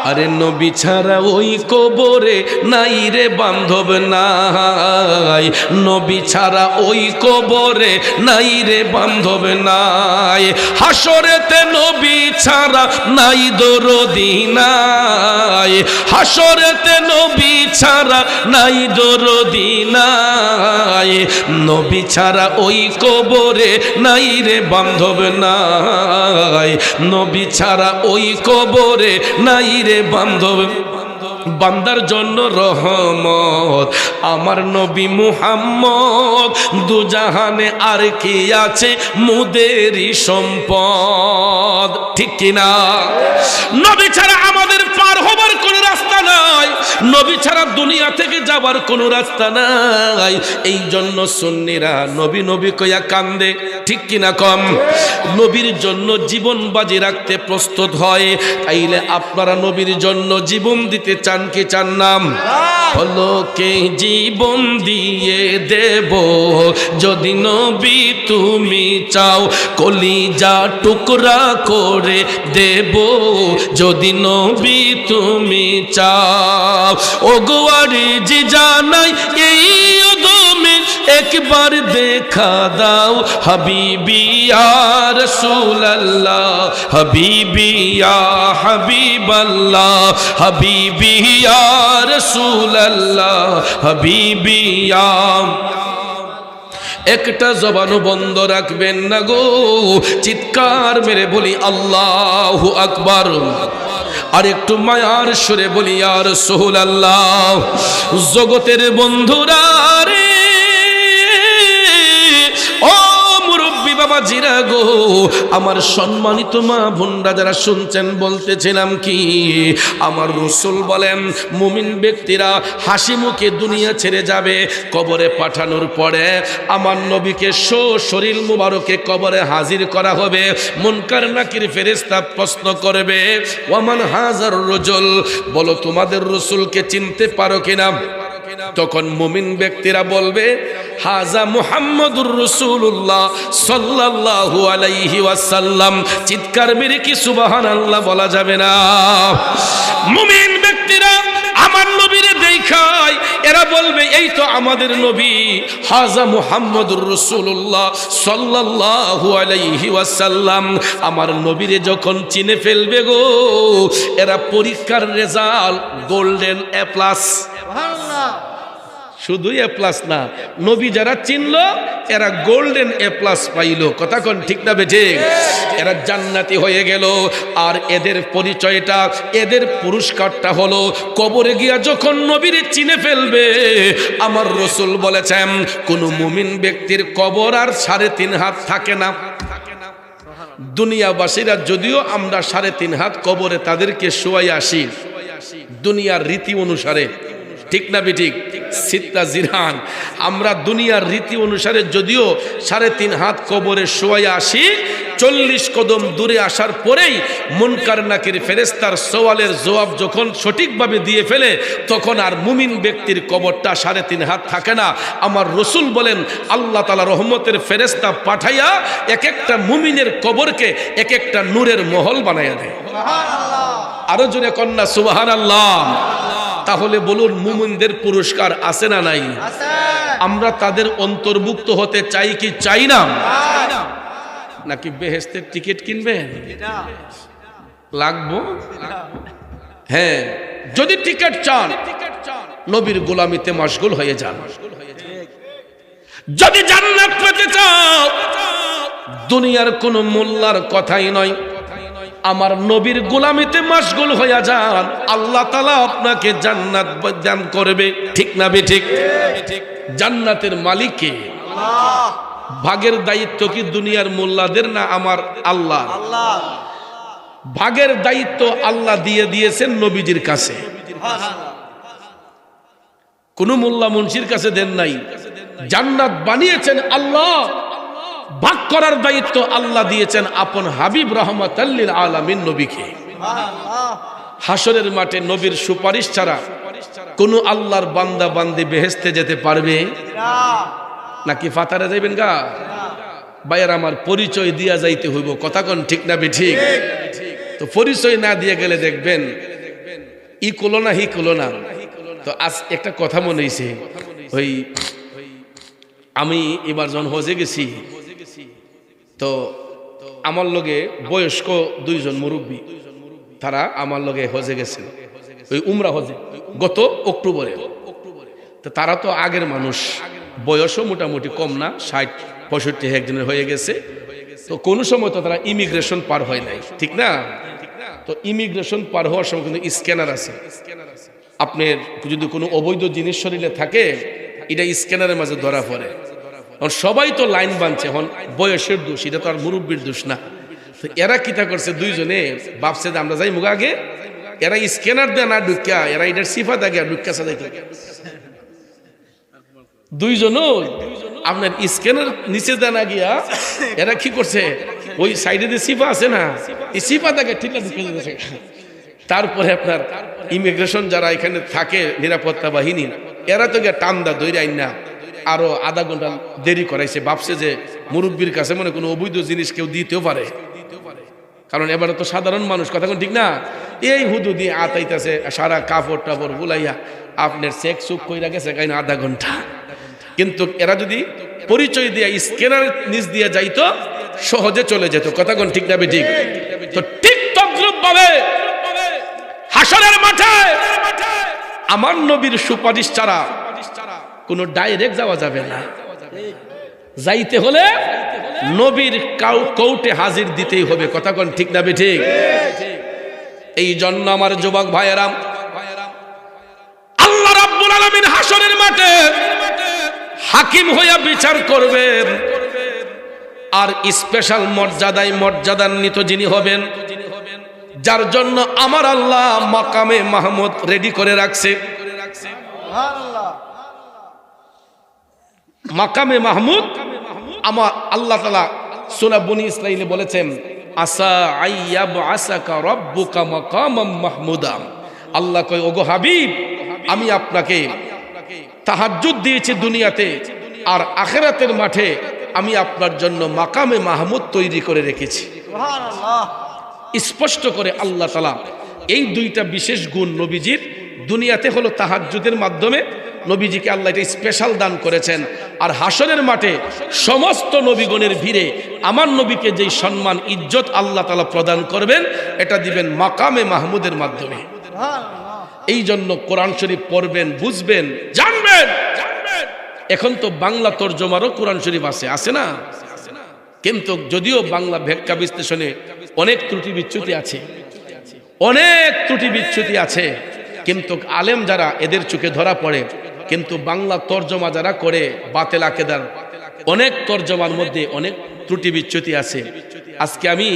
আরে নবী ছাড়া ওই কবরে নাই রে বান্ধব নাই, নবী ছাড়া ওই কবরে নাই রে বান্ধব নাই, হাসরেতে নবী ছাড়া নাই দরদি নাই, হাসরেতে নবী ছাড়া নাই দরদি নাই, নবী ছাড়া ওই কবরে নাই রে বান্ধব নাই, নবী ছাড়া ওই কবরে নাই রে বান্ধব। বান্দার জন্য রহমত আমার নবী মুহাম্মদ, দুজাহানে আর কি আছে মুদেরই সম্পদ, ঠিক কিনা? নবী ছাড়া আমাদের পার হবার কোন রাস্তা নাই, নবী ছাড়া দুনিয়া থেকে যাবার কোনো রাস্তা নাই। এই জন্য সুন্নিরা নবী নবী কইয়া কান্দে, ঠিক কিনা কম? নবীর জন্য জীবন বাজি রাখতে প্রস্তুত হয়। তাইলে আপনারা নবীর জন্য জীবন দিতে চান কি চান না? হলোকে জীবন দিয়ে দেব যদি নবী তুমি চাও, কলিজা টুকরা করে দেব যদি নবী তুমি চাও। ও গোয়ারি জি জানাই এই অদমে একবার দেখা দাও হাবিবি ইয়া রাসূলুল্লাহ হাবিবি ইয়া হাবিবাল্লাহ হাবিবি ইয়া রাসূলুল্লাহ হাবিবি ইয়া একটা জবানও বন্ধ রাখবেন না গো চিৎকার মেরে বলি আল্লাহু আকবার আর একটু মায়ার সুরে বলি ইয়া রাসূলুল্লাহ জগতের বন্ধুরা রে ও মুরব্বি বাবা জিরা গো আমার সম্মানিত মা বোনরা যারা শুনছেন বলতেছিলাম কি আমার রাসূল বলেন মুমিন ব্যক্তিরা হাসি মুখে দুনিয়া ছেড়ে যাবে কবরে পাঠানোর পরে আমার নবীকে শরীর মুবারকে কবরে হাজির করা হবে মুনকার নাকির ফেরেশতা প্রশ্ন করবে ওয়ামান হাজার রাজুল বলো তোমাদের রাসূলকে চিনতে পারো কিনা তখন মুমিন ব্যক্তিরা বলবে হাজা মুহাম্মাদুর রাসূলুল্লাহ সাল্লাল্লাহু আলাইহি ওয়াসাল্লাম চিৎকার মেরে কি সুবহানাল্লাহ বলা যাবে না মুমিন ব্যক্তিরা আমার নবীরে দেখায় এরা বলবে এই তো আমাদের নবী হাজা মুহাম্মাদুর রাসূলুল্লাহ সাল্লাল্লাহু আলাইহি ওয়াসাল্লাম আমার নবীরে যখন চিনে ফেলবে গো এরা পরীক্ষার রেজাল্ট গোল্ডেন এ প্লাস সুবহানাল্লাহ শুধু এ প্লাস না নবী যারা চিনলো এরা গোল্ডেন এ প্লাস পাইলো কথা কোন ঠিক না বেঠে এরা জান্নাতি হয়ে গেল আর এদের পরিচয়টা এদের পুরস্কারটা হলো কবরে গিয়া যখন নবীরে চিনে ফেলবে আমার রাসূল বলেছেন কোন মুমিন ব্যক্তির কবর আর 3.5 হাত থাকে না দুনিয়াবাসীরা যদিও আমরা 3.5 হাত কবরে তাদেরকে শোয়াই আসি দুনিয়ার রীতি অনুসারে ঠিক না বেঠিক সিত্তা জিরহান আমরা দুনিয়ার রীতি অনুসারে যদিও 3.5 হাত কবরে শোয়াই আসি 40 কদম দূরে আসার পরেই মুনকার নাকির ফেরেশতার সওয়ালের জবাব যখন সঠিকভাবে দিয়ে ফেলে তখন আর মুমিন ব্যক্তির কবরটা 3.5 হাত থাকে না আমার রাসূল বলেন আল্লাহ তাআলা রহমতের ফেরেশতা পাঠাইয়া এক একটা মুমিনের কবরকে এক একটা নূরের মহল বানাইয়া দেয় সুবহানাল্লাহ আরো জোরে কন্যা সুবহানাল্লাহ তাহলে বলুন মুমিনদের পুরস্কার আছে না নাই আছে আমরা তাদের অন্তর্ভুক্ত হতে চাই কি চাই না নাকি বেহেশতের টিকিট কিনবেন লাগবো হ্যাঁ যদি টিকিট চান নবীর গোলামিতে মশগুল হয়ে যান যদি জান্নাত পেতে চাও দুনিয়ার কোনো মোল্লার কথাই নয় আমার নবীর গোলামিতে মশগুল হয়ে যান আল্লাহ তাআলা আপনাকে জান্নাত দান করবে ঠিক না বেঠিক জান্নাতের মালিক কে আল্লাহ ভাগের দায়িত্ব কি দুনিয়ার মোল্লাদের না আমার আল্লাহ আল্লাহ ভাগের দায়িত্ব আল্লাহ দিয়ে দিয়েছেন নবীজির কাছে কোন মোল্লা মুন্সির কাছে দেন নাই জান্নাত বানিয়েছেন আল্লাহ ভাগ করার দায়িত্ব আল্লাহ দিয়েছেন আপন হাবিব রাহমাতাল লিল আলামিন নবীকে হাসরের মাঠে নবীর সুপারিশ ছাড়া কোন আল্লাহর বান্দা বান্দি বেহেশতে যেতে পারবে না নাকি ফাতারে যাইবেন গা ভাইয়ার আমার পরিচয় দিয়া যাইতে হইব কথা কোন ঠিক না বেঠিক তো পরিচয় না দিয়ে গেলে দেখবেন ই কলো না হি কলো না তো আজ একটা কথা মনে হইছে ওই আমি এবার যখন হজে গেছি তো আমার লগে বয়স্ক 2 জন মুরব্বী তারা আমার লগে হজে গেছেন ওই উমরা হজে গত অক্টোবরে তো তারা তো আগের মানুষ বয়সও মোটামুটি কম না 60-65 একজনের হয়ে গেছে তো কোন সময় তো তারা ইমিগ্রেশন পার হয় নাই ঠিক না তো ইমিগ্রেশন পার হওয়ার সময় কিন্তু স্ক্যানার আছে আপনার যদি কোনো অবৈধ জিনিস শরীরে থাকে এটা স্ক্যানারের মাঝে ধরা পড়ে সবাই তো লাইন বাঁধছে এখন বয়সের দোষ এটা তো আর মুরব্বীর দোষ না তো এরা কিতা করছে 2 জনে ভাবছে যে আমরা যাই মুখ আগে এরা স্ক্যানার দেয় না ঢুকা এরা এটার সিফাত আগে ঢুকা সাজাইতে 2 জন আপনার স্ক্যানার নিচে দেয় না গিয়া এরা কি করছে ওই সাইডে যে সিফা আছে না এই সিফাত আগে ঠিক না ঢুকে যেতেছে তারপরে আপনার ইমিগ্রেশন যারা এখানে থাকে নিরাপত্তা বাহিনী এরা তো গিয়া টান্দা দৈরে আইন না আরো আধা ঘন্টা দেরি করাইছে ভাবছে যে মুরব্বীর কাছে মনে কোনো অবৈধ জিনিস কেউ দিতেও পারে কারণ এবারে তো সাধারণ মানুষ কথা কোন ঠিক না এই হুদু দিয়ে আতাইতেছে সারা কাপড় টাপড় বুলাইয়া আপনার চেক চুক কইরা গেছে কাইনা আধা ঘন্টা কিন্তু এরা যদি পরিচয় দিয়ে স্ক্যানার নিচ দিয়ে যাইতো সহজে চলে যেত। কথা কোন ঠিক না ঠিক? তো ঠিক তদ্রূপ ভাবে হাসরের মাঠে আমার নবীর সুপারিশ ছাড়া কোনো ডাইরেক্ট যাওয়া যাবে না। যাইতে হলে নবীর কৌটে হাজির দিতেই হবে। কথা কোন ঠিক না ঠিক? এই জন্য আমার যুবক ভাইয়েরা, আল্লাহ রাব্বুল আলামিন হাসরের মাঠে হাকিম হইয়া বিচার করবেন। আর স্পেশাল মর্যাদান্বিত যিনি হবেন, যার জন্য আমার আল্লাহ মাকামে মাহমুদ রেডি করে রাখছে। মাকামে মাহমুদ আমার আল্লাহ তাআলা সূরা বনী ইসরাঈলে বলেছেন, আসা আইয়াবআসাকা রাব্বুকা মাকামাম মাহমুদা। আল্লাহ কয়, ওগো হাবিব, আমি আপনাকে তাহাজ্জুদ দিয়েছি দুনিয়াতে, আর আখিরাতের মাঠে আমি আপনার জন্য মাকামে মাহমুদ তৈরি করে রেখেছি। সুবহানাল্লাহ। স্পষ্ট করে আল্লাহ তাআলা এই দুইটা বিশেষ গুণ নবীজির দুনিয়াতে হলো তাহাজ্জুদের মাধ্যমে নবীজিকে আল্লাহ এটা স্পেশাল দান করেছেন। আর হাসরের মাঠে সমস্ত নবীগণের ভিড়ে আমার নবীকে যেই সম্মান ইজ্জত আল্লাহ তাআলা প্রদান করবেন, এটা দিবেন মাকামে মাহমুদের মাধ্যমে। এই জন্য কোরআন শরীফ পড়বেন, বুঝবেন, জানবেন। এখন তো বাংলা তরজমারও কোরআন শরীফ আছে না? কিন্তু যদিও বাংলা ব্যাখ্যা বিশ্লেষণে অনেক ত্রুটি বিচ্যুতি আছে, কিন্তু আলেম যারা এদের চোখে ধরা পড়ে। কিন্তু বাংলা তরজমা যারা করে বাতিল আকীদার, অনেক তরজমার মধ্যে অনেক ত্রুটি বিচ্যুতি আছে। আজকে আমি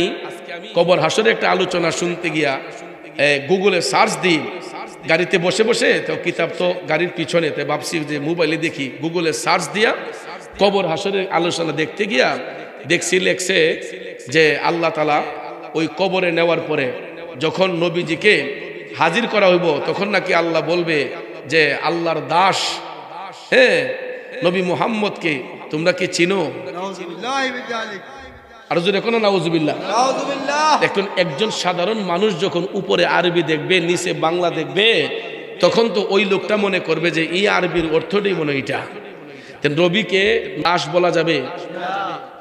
কবর হাসরে একটা আলোচনা শুনতে গিয়া গুগলে সার্চ দিই, গাড়িতে বসে বসে, তো কিতাব তো গাড়ির পিছনে, তো ভাবছি যে মোবাইলে দেখি, গুগলে সার্চ দিয়া কবর হাসরের আলোচনা দেখতে গিয়া দেখছি লেখছে যে আল্লাহ তাআলা ওই কবরে নেওয়ার পরে যখন নবীজিকে হাজির করা হইব, তখন নাকি আল্লাহ বলবে যে আল্লাহর দাস, হ্যাঁ, নবী মুহাম্মদকে তোমরা কি চিনো? আর যদি কোনো নাউজুবিল্লাহ। এখন একজন সাধারণ মানুষ যখন উপরে আরবি দেখবে, নিচে বাংলা দেখবে, তখন তো ওই লোকটা মনে করবে যে এই আরবির অর্থটাই মনে এটা। নবীকে দাস বলা যাবে?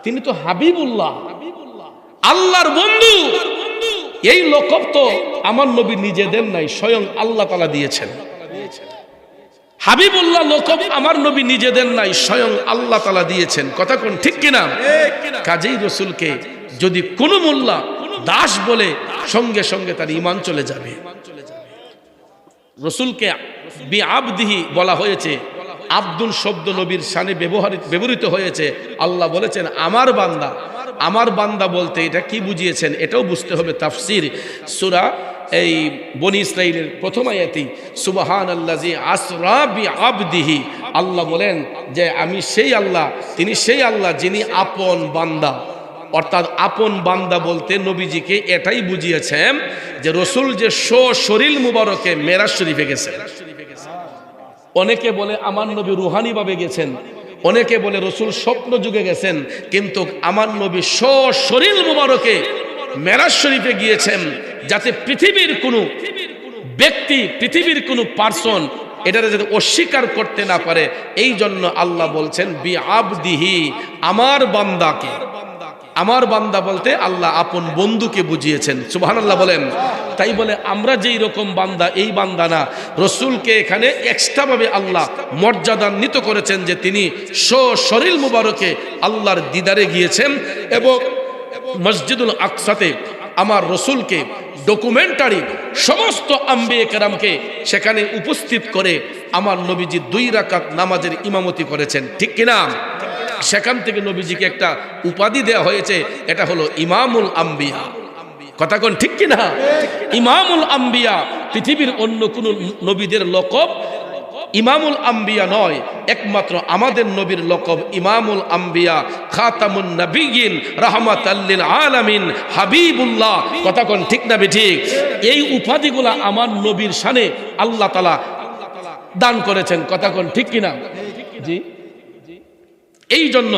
তিনি তো হাবিবুল্লাহ, আল্লাহর বন্ধু। এই লকব তো আমার নবী নিজে দেন নাই, স্বয়ং আল্লাহ তাআলা দিয়েছেন। হাবিবুল্লাহ লকব আমার নবী নিজে দেন নাই, স্বয়ং আল্লাহ তাআলা দিয়েছেন। কথা কোন ঠিক কিনা? কাজেই রাসূলকে যদি কোনো মোল্লা দাস বলে, সঙ্গে সঙ্গে তার ঈমান চলে যাবে। রাসূলকে বিআবদিহি বলা হয়েছে, আব্দুল শব্দ নবীর শানে ব্যবহৃত হয়েছে। আল্লাহ বলেছেন আমার বান্দা। আমার বান্দা বলতে এটা কি বুঝিয়েছেন, এটাও বুঝতে হবে। তাফসীর সূরা এই বনী ইসরাঈলের প্রথম আয়াতেই সুবহানাল্লাযী আসরা বিআবদিহি, আল্লাহ বলেন যে আমি সেই আল্লাহ, তিনি সেই আল্লাহ যিনি আপন বান্দা। অর্থাৎ আপন বান্দা বলতে নবীজিকে এটাই বুঝিয়েছেন যে রাসূল যে শরীর মুবারকে মেরাজ শরীফে গেছেন। অনেকে বলে আমার নবী রুহানি ভাবে গেছেন, অনেকে বলে রাসূল স্বপ্ন যুগে গেছেন, কিন্তু আমার নবী শরীর মুবারকে মেরাজ শরীফে গিয়েছেন, যাতে পৃথিবীর কোনো ব্যক্তি, পৃথিবীর কোনো পার্সন এটা যাতে অস্বীকার করতে না পারে। এই জন্য আল্লাহ বলছেন বিআবদিহি, আমার বান্দাকে। আমার বান্দা বলতে আল্লাহ আপন বন্ধুকে বুঝিয়েছেন। সুবহানাল্লাহ বলেন। তাই বলে আমরা যেই রকম বান্দা, এই বান্দা না। রাসূলকে এখানে এক্সট্রা ভাবে আল্লাহ মর্যাদান্বিত করেছেন যে তিনি শরীর মুবারকে আল্লাহর দিদারে গিয়েছেন, এবং মসজিদুল আকসাতে আমার রাসূলকে ডকুমেন্টারি সমস্ত আম্বিয়ে কেরামকে সেখানে উপস্থিত করে আমার নবীজি 2 রাকাত নামাজের ইমামতি করেছেন। ঠিক কিনা? সেখান থেকে নবীজিকে একটা উপাধি দেওয়া হয়েছে, এটা হলো ইমামুল আম্বিয়া। কথা কোন ঠিক কিনা? ইমামুল আম্বিয়া পৃথিবীর অন্য কোন নবীদের লকব ইমামুল আম্বিয়া নয়, একমাত্র আমাদের নবীর লকব ইমামুল আম্বিয়া, খাতামুন নবিয়্যিন, রাহমাতাল লিল আলামিন, হাবিবুল্লাহ। কথা কোন ঠিক না ঠিক? এই উপাধিগুলা আমার নবীর শানে আল্লাহ তাআলা দান করেছেন। কথা কোন ঠিক কিনা? জি। এই জন্য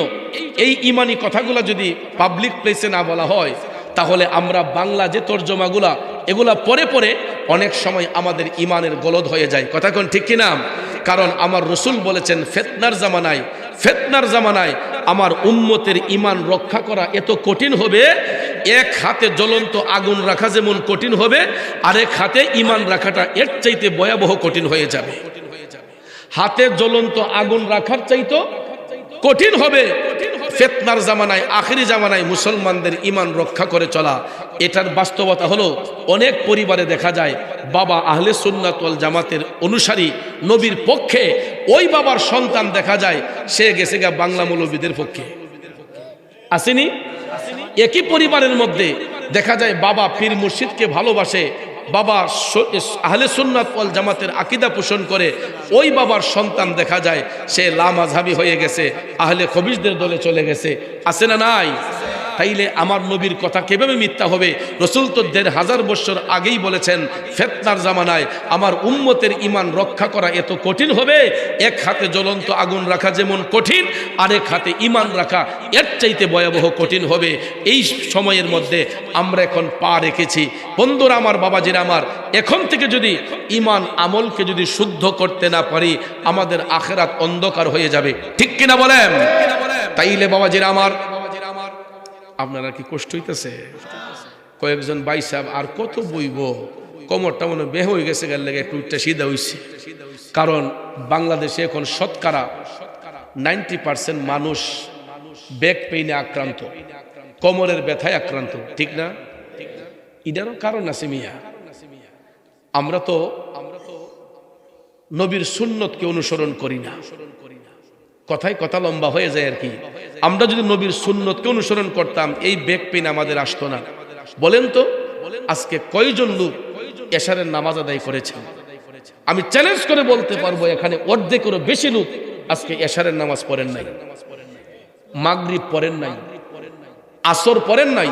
এই ইমানি কথাগুলা যদি পাবলিক প্লেসে না বলা হয়, তাহলে আমরা বাংলা যে তর্জমাগুলা এগুলা পরে পরে অনেক সময় আমাদের ইমানের গলদ হয়ে যায়। কথা কোন ঠিক কিনা? কারণ আমার রসুল বলেছেন ফিতনার জামানায় আমার উম্মতের ঈমান রক্ষা করা এত কঠিন হবে, এক হাতে জ্বলন্ত আগুন রাখা যেমন কঠিন হবে, আরেক হাতে ঈমান রাখাটা এর চাইতে ভয়াবহ কঠিন হয়ে যাবে। হাতে জ্বলন্ত আগুন রাখার চাইতে কঠিন হবে ফিতনার জামানায়, আখিরি জামানায় মুসলমানদের ঈমান রক্ষা করে চলা। এটার বাস্তবতা হলো অনেক পরিবারে দেখা যায় বাবা আহলে সুন্নাত ওয়াল জামাতের অনুসারী, নবীর পক্ষে, ওই বাবার সন্তান দেখা যায় সে গেছে গা বাংলা মৌলবীদের পক্ষে। আসেনি? একই পরিবারের মধ্যে দেখা যায় বাবা পীর মুর্শিদকে ভালোবাসে, বাবা আহলে সুন্নাত ওয়াল জামাতের আকীদা পোষণ করে, ওই বাবার সন্তান দেখা যায় সে লামাযহাবী হয়ে গেছে, আহলে খবিসদের দলে চলে গেছে। আছে না নাই? তাইলে আমার নবীর কথা কিভাবে মিথ্যা হবে? রাসূল তো ১৫০০ বছর আগেই বলেছেন ফিতনার জামানায় আমার উম্মতের ঈমান রক্ষা করা এত কঠিন হবে, এক হাতে জ্বলন্ত আগুন রাখা যেমন কঠিন, আরেক হাতে ঈমান রাখা এর চাইতে ভয়াবহ কঠিন হবে। এই সময়ের মধ্যে আমরা এখন পা রেখেছি। বন্ধুরা আমার, বাবাজিরা আমার, এখন থেকে যদি ঈমান আমলকে যদি শুদ্ধ করতে না পারি, আমাদের আখিরাত অন্ধকার হয়ে যাবে। ঠিক কিনা বলেন? তাইলে বাবাজিরা আমার, আপনারা কি কষ্ট হইতেছে? কয়েকজন ভাই সাহেব আর কত বইব, কোমরটা মনে বেহ হয়ে গেছে, গেল লেগে একটু উঠতে সিধা হইছে। কারণ বাংলাদেশে এখন শতকরা 90% মানুষ ব্যাক পেইনে আক্রান্ত, কোমরের ব্যথায় আক্রান্ত। ঠিক না? এটারও কারণ আছে মিয়া। আমরা তো নবীর সুন্নতকে অনুসরণ করি না। কথায় কথা লম্বা হয়ে যায় আর কি। আমরা যদি নবীর সুন্নতকে অনুসরণ করতাম, এই ব্যাক পেইন আমাদের আসতো না। বলেন তো, আজকে কয়জন লোক এশারের নামাজ আদায় করেছেন? আমি চ্যালেঞ্জ করে বলতে পারবো এখানে অর্ধেকেরও বেশি লোক আজকে এশারের নামাজ পড়েন নাই, মাগরিব পড়েন নাই, আসর পড়েন নাই,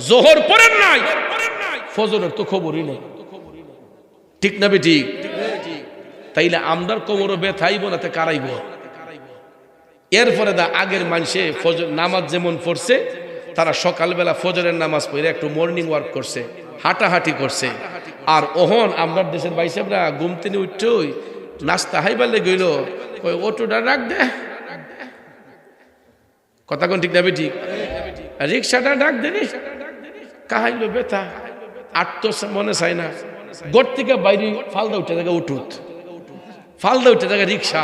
জোহর পড়েন নাই, ফজরের তো খবরই নেই। ঠিক না বেটি? তাইলে আমরার কোমরও ব্যথাইব না, তে কারাইব। এরপরে আগের মানুষে ফজর নামাজ যেমন পড়ছে, তারা সকালবেলা ফজরের নামাজ পড়ে একটু মর্নিং ওয়ার্ক করছে, হাঁটাহাঁটি করছে। আর ওহন আমরা দেশের ভাই সাহেবরা ঘুম থেকে উঠছই নাস্তা হাইবালে গইল, অটোটা রাখ দে, কথা কোন ঠিক না বেটি? রিক্সাটা ডাক দে, কাহাইল ব্যথা আট তো মনে চায় না। গোট থেকে বাইরে ফালদা উঠে থাকে উঠুত, ফালদা উঠে থাকে রিক্সা,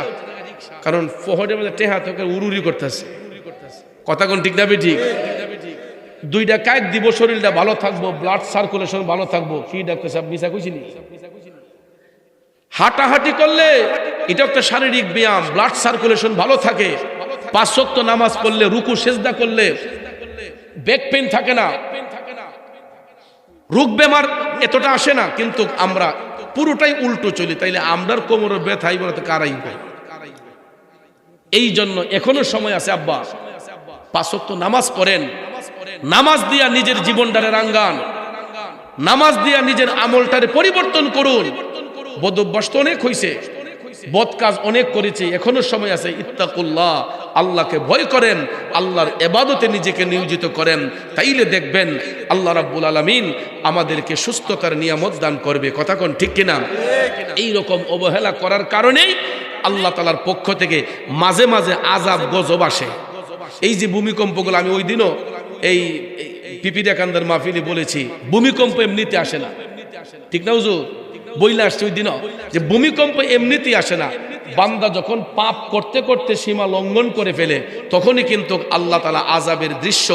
কারণ ফহরের মধ্যে টেহা তোকে উড়ুরি করতেছে। কথা কোন ঠিক না বেটি? দুইটা কায়ক দিব, শরীরটা ভালো থাকবো, ব্লাড সার্কুলেশন ভালো থাকবো। কি ডাক্তার সাহেব মিশা কইছিনি? হাঁটাহাঁটি করলে এটা একটা শারীরিক ব্যায়াম, ব্লাড সার্কুলেশন ভালো থাকে। ৫ ওয়াক্ত নামাজ পড়লে, রুকু সেজদা করলে ব্যাক পেইন থাকে না, রোগ বেমার এতটা আসে না। কিন্তু আমরা পুরোটাই উল্টো চলি, তাইলে আমরার কোমরের ব্যথাই বলতে কারাই পাই। এই জন্য এখনো সময় আছে আব্বা, ৫ ওয়াক্ত নামাজ পড়েন, নামাজ দিয়া নিজের জীবনটারে রাঙ্গান, নামাজ দিয়া নিজের আমলটারে পরিবর্তন করুন। বদ অভ্যাস তো অনেক হয়েছে, বদ কাজ অনেক করেছে, এখনো সময় আছে। ইত্তাকুল্লাহ, আল্লাহকে ভয় করেন, আল্লাহর ইবাদতে নিজেকে নিয়োজিত করেন, তাইলে দেখবেন আল্লাহ রাব্বুল আলামিন আমাদেরকে সুস্থতার নিয়ামত দান করবে। কথা কোন ঠিক কিনা? এই রকম অবহেলা করার কারণেই আল্লাহ তাআলার পক্ষ থেকে মাঝে মাঝে আযাব গজব আসে। এই যে ভূমিকম্পগুলো, আমি ওই দিনও এই পিপিরা কান্দার মাহফিলে বলেছি, ভূমিকম্প এমনিতে আসে না। ঠিক না হুজুর? বইলা আসছে ওই দিনও যে ভূমিকম্প এমনিতেই আসে না। বান্দা যখন পাপ করতে করতে সীমা লঙ্ঘন করে ফেলে, তখনই কিন্তু আল্লাহ তাআলা আযাবের দৃশ্য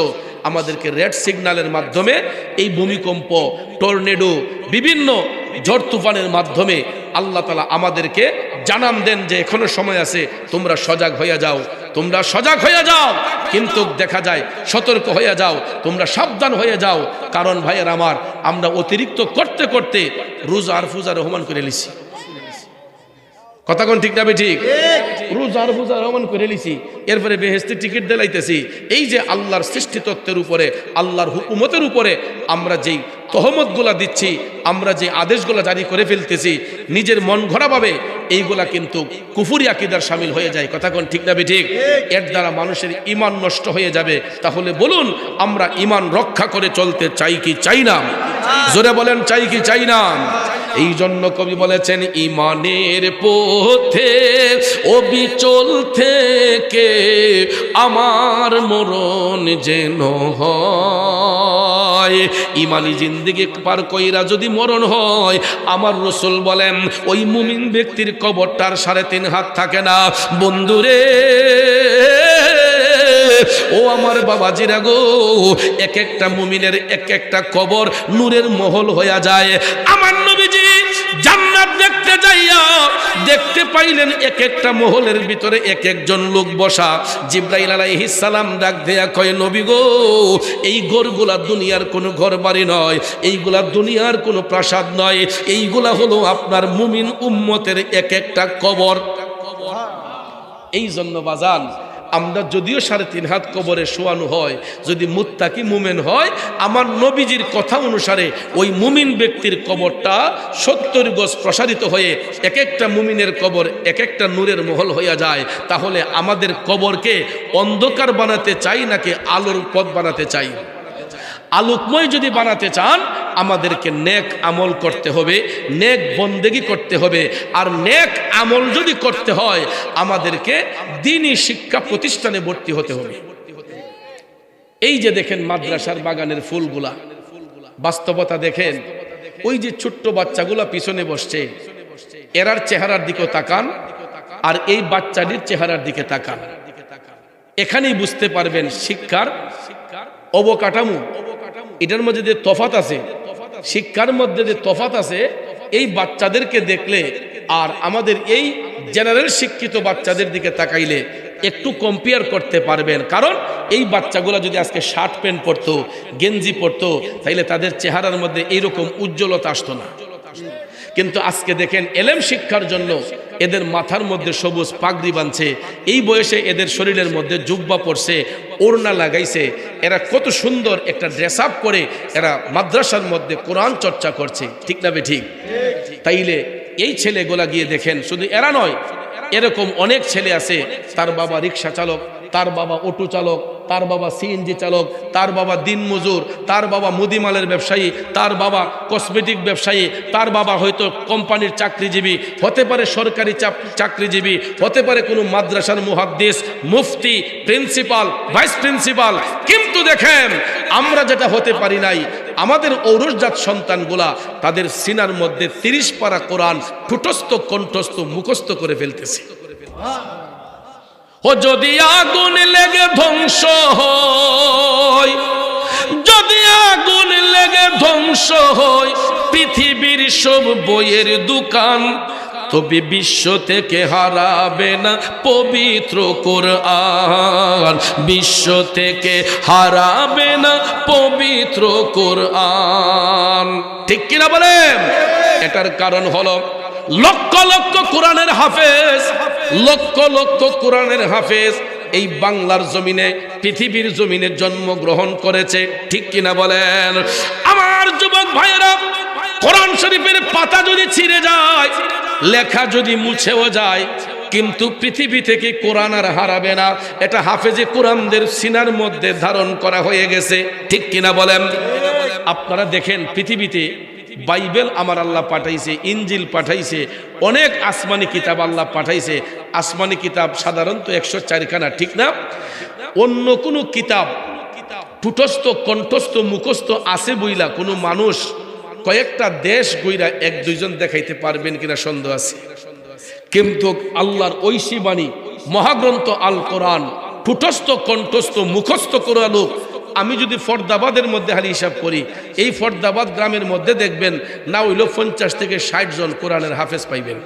আমাদেরকে রেড সিগন্যালের মাধ্যমে, এই ভূমিকম্প, টর্নেডো, বিভিন্ন ঝড় তুফানের মাধ্যমে আল্লাহ তাআলা আমাদেরকে জানান দেন যে এখনো সময় আছে, তোমরা সজাগ হয়ে যাও, তোমরা সজাগ হয়ে যাও। কিন্তু দেখা যায় সতর্ক হয়ে যাও, তোমরা সাবধান হয়ে যাও। কারণ ভাইয়ের আমার, আমরা অতিরিক্ত করতে করতে রোজা আর ফুজা রহমান করে লিছি। কথা কোন ঠিক না ঠিক? রোজা আর ফুজা রহমান করে লিছি, এরপরে বেহেশতের টিকিট দিলাইতেছি। এই যে আল্লাহর সৃষ্টি তত্ত্বের উপরে, আল্লাহর হুকুমতের উপরে আমরা যেই তহমতগুলা দিচ্ছি, আমরা যে আদেশগুলা জারি করে ফেলতেছি নিজের মন ঘোরাভাবে, এইগুলা কিন্তু কুফরি আকীদার শামিল হয়ে যায়। কথা কোন ঠিক না ঠিক? এর দ্বারা মানুষের ঈমান নষ্ট হয়ে যাবে। তাহলে বলুন, আমরা ঈমান রক্ষা করে চলতে চাই কি চাই না? জোরে বলেন, চাই কি চাই না? এই জন্য কবি বলেছেন ইমানের পথে অবিচল থেকে আমার মরণ যেন হয়। ইমানি জিন্দেগি পার কইরা যদি মরণ হয়, আমার রাসূল বলেন ওই মুমিন ব্যক্তির কবরটার 3.5 হাত থাকে না। বন্ধুরে ও আমার বাবাজিরা গো, এক একটা মুমিনের এক একটা কবর নূরের মহল হয়ে যায়। আমার নবীজি জান্নাত দেখতে যাইয়া দেখতে পাইলেন এক একটা মহলের ভিতরে এক একজন লোক বসা। জিবরাইল আলাইহিস সালাম ডাক দেয়া কয়, নবী গো, এই ঘরগুলা দুনিয়ার কোনো ঘর বাড়ি নয়, এইগুলা দুনিয়ার কোনো প্রাসাদ নয়, এইগুলা হলো আপনার মুমিন উম্মতের এক একটা কবর। এই জন্য বাজান, আমরা যদিও 3.5 হাত কবরে শোয়ানো হয়, যদি মুত্তাকি মুমিন হয়, আমার নবীজির কথা অনুসারে ওই মুমিন ব্যক্তির কবরটা 70 গজ প্রসারিত হয়ে এক একটা মুমিনের কবর এক একটা নূরের মহল হইয়া যায়। তাহলে আমাদের কবরকে অন্ধকার বানাতে চাই নাকি আলোর পথ বানাতে চাই? আলোকময় যদি বানাতে চান, আমাদেরকে নেক আমল করতে হবে, নেক বন্দেগী করতে হবে। আর নেক আমল যদি করতে হয়, আমাদেরকে দ্বীনি শিক্ষা প্রতিষ্ঠানে ভর্তি হতে হবে। এই যে দেখেন মাদ্রাসার বাগানের ফুলগুলা, বাস্তবতা দেখেন, ওই যে ছোট্ট বাচ্চাগুলা পিছনে বসছে, এরার চেহারার দিকে তাকান আর এই বাচ্চাটির চেহারার দিকে তাকান, এখানেই বুঝতে পারবেন শিক্ষার অবকাঠামো, এটার মধ্যে যে তফাত আছে, শিক্ষার মধ্যে যে তফাত আছে, এই বাচ্চাদেরকে দেখলে আর আমাদের এই জেনারেল শিক্ষিত বাচ্চাদের দিকে তাকাইলে একটু কম্পেয়ার করতে পারবেন। কারণ এই বাচ্চাগুলো যদি আজকে শার্ট প্যান্ট পরতো, গেঞ্জি পরতো, তাইলে তাদের চেহারার মধ্যে এইরকম উজ্জ্বলতা আসতো না। কিন্তু আজকে দেখেন এলেম শিক্ষার জন্য এদের মাথার মধ্যে সবুজ পাগড়ি বাঁধছে, এই বয়সে এদের শরীরের মধ্যে জুব্বা পরছে, ওড়না লাগাইছে, এরা কত সুন্দর একটা ড্রেস আপ করে এরা মাদ্রাসার মধ্যে কোরআন চর্চা করছে, ঠিক না বেঠিক? তাইলে এই ছেলেগুলা গিয়ে দেখেন, শুধু এরা নয়, এরকম অনেক ছেলে আছে, তার বাবা রিক্সা চালক, তার বাবা অটো চালক, তার বাবা সিএনজি চালক, তার বাবা দিনমজুর, তার বাবা মুদিমালের ব্যবসায়ী, তার বাবা কসমেটিক ব্যবসায়ী, তার বাবা হয়তো কোম্পানির চাকরিজীবী, হতে পারে সরকারি চাকরিজীবী, হতে পারে কোনো মাদ্রাসার মুহাদ্দিস, মুফতি, প্রিন্সিপাল, ভাইস প্রিন্সিপাল। কিন্তু দেখেন আমরা যেটা হতে পারি নাই, আমাদের ঔরসজাত সন্তানগুলা তাদের সিনার মধ্যে 30 পারা কোরআন ঠুটস্থ কণ্ঠস্থ মুখস্থ করে ফেলতেছে। ও যদি আগুন লেগে ধ্বংস হয়, যদি আগুন লেগে ধ্বংস হয় পৃথিবীর সব বইয়ের দোকান, তবে বিশ্ব থেকে হারাবে না পবিত্র কোরআন, বিশ্ব থেকে হারাবে না পবিত্র কোরআন। ঠিক কিনা বলেন? এটার কারণ হলো লক্ষ লক্ষ কোরআনের হাফেজ, লক্ষ লক্ষ কোরআনের হাফেজ এই বাংলার জমিনে, পৃথিবীর জমিনে জন্মগ্রহণ করেছে, ঠিক কিনা বলেন? আমার যুবক ভাইয়েরা, কোরআন শরীফের পাতা যদি ছিঁড়ে যায়, লেখা যদি মুছেও যায়, কিন্তু পৃথিবী থেকে কোরআন আর হারাবে না। এটা হাফেজে কোরআনদের সিনার মধ্যে ধারণ করা হয়ে গেছে, ঠিক কিনা বলেন? আপনারা দেখেন পৃথিবীতে বাইবেল আমার আল্লাহ পাঠাইছে, ইনজিল পাঠাইছে, অনেক আসমানি কিতাব আল্লাহ পাঠাইছে। আসমানি কিতাব সাধারণত 104 খানা, ঠিক না? অন্য কোনো কিতাব ঠুটস্থ কণ্ঠস্থ মুখস্থ আছে বইলা কোনো মানুষ কয়েকটা দেশ গইরা 1-2 জন দেখাইতে পারবেন কিনা সন্দেহ আছে। কিন্তু আল্লাহর ঐশী বাণী মহাগ্রন্থ আল কোরআন ঠুটস্থ কণ্ঠস্থ মুখস্থ করা লোক, আমি যদি ফরদাবাদের মধ্যে হালি হিসাব করি, এই ফরদাবাদ গ্রামের মধ্যে দেখবেন না হইল 50 থেকে 60 জন কোরআনের হাফেজ পাইবেন।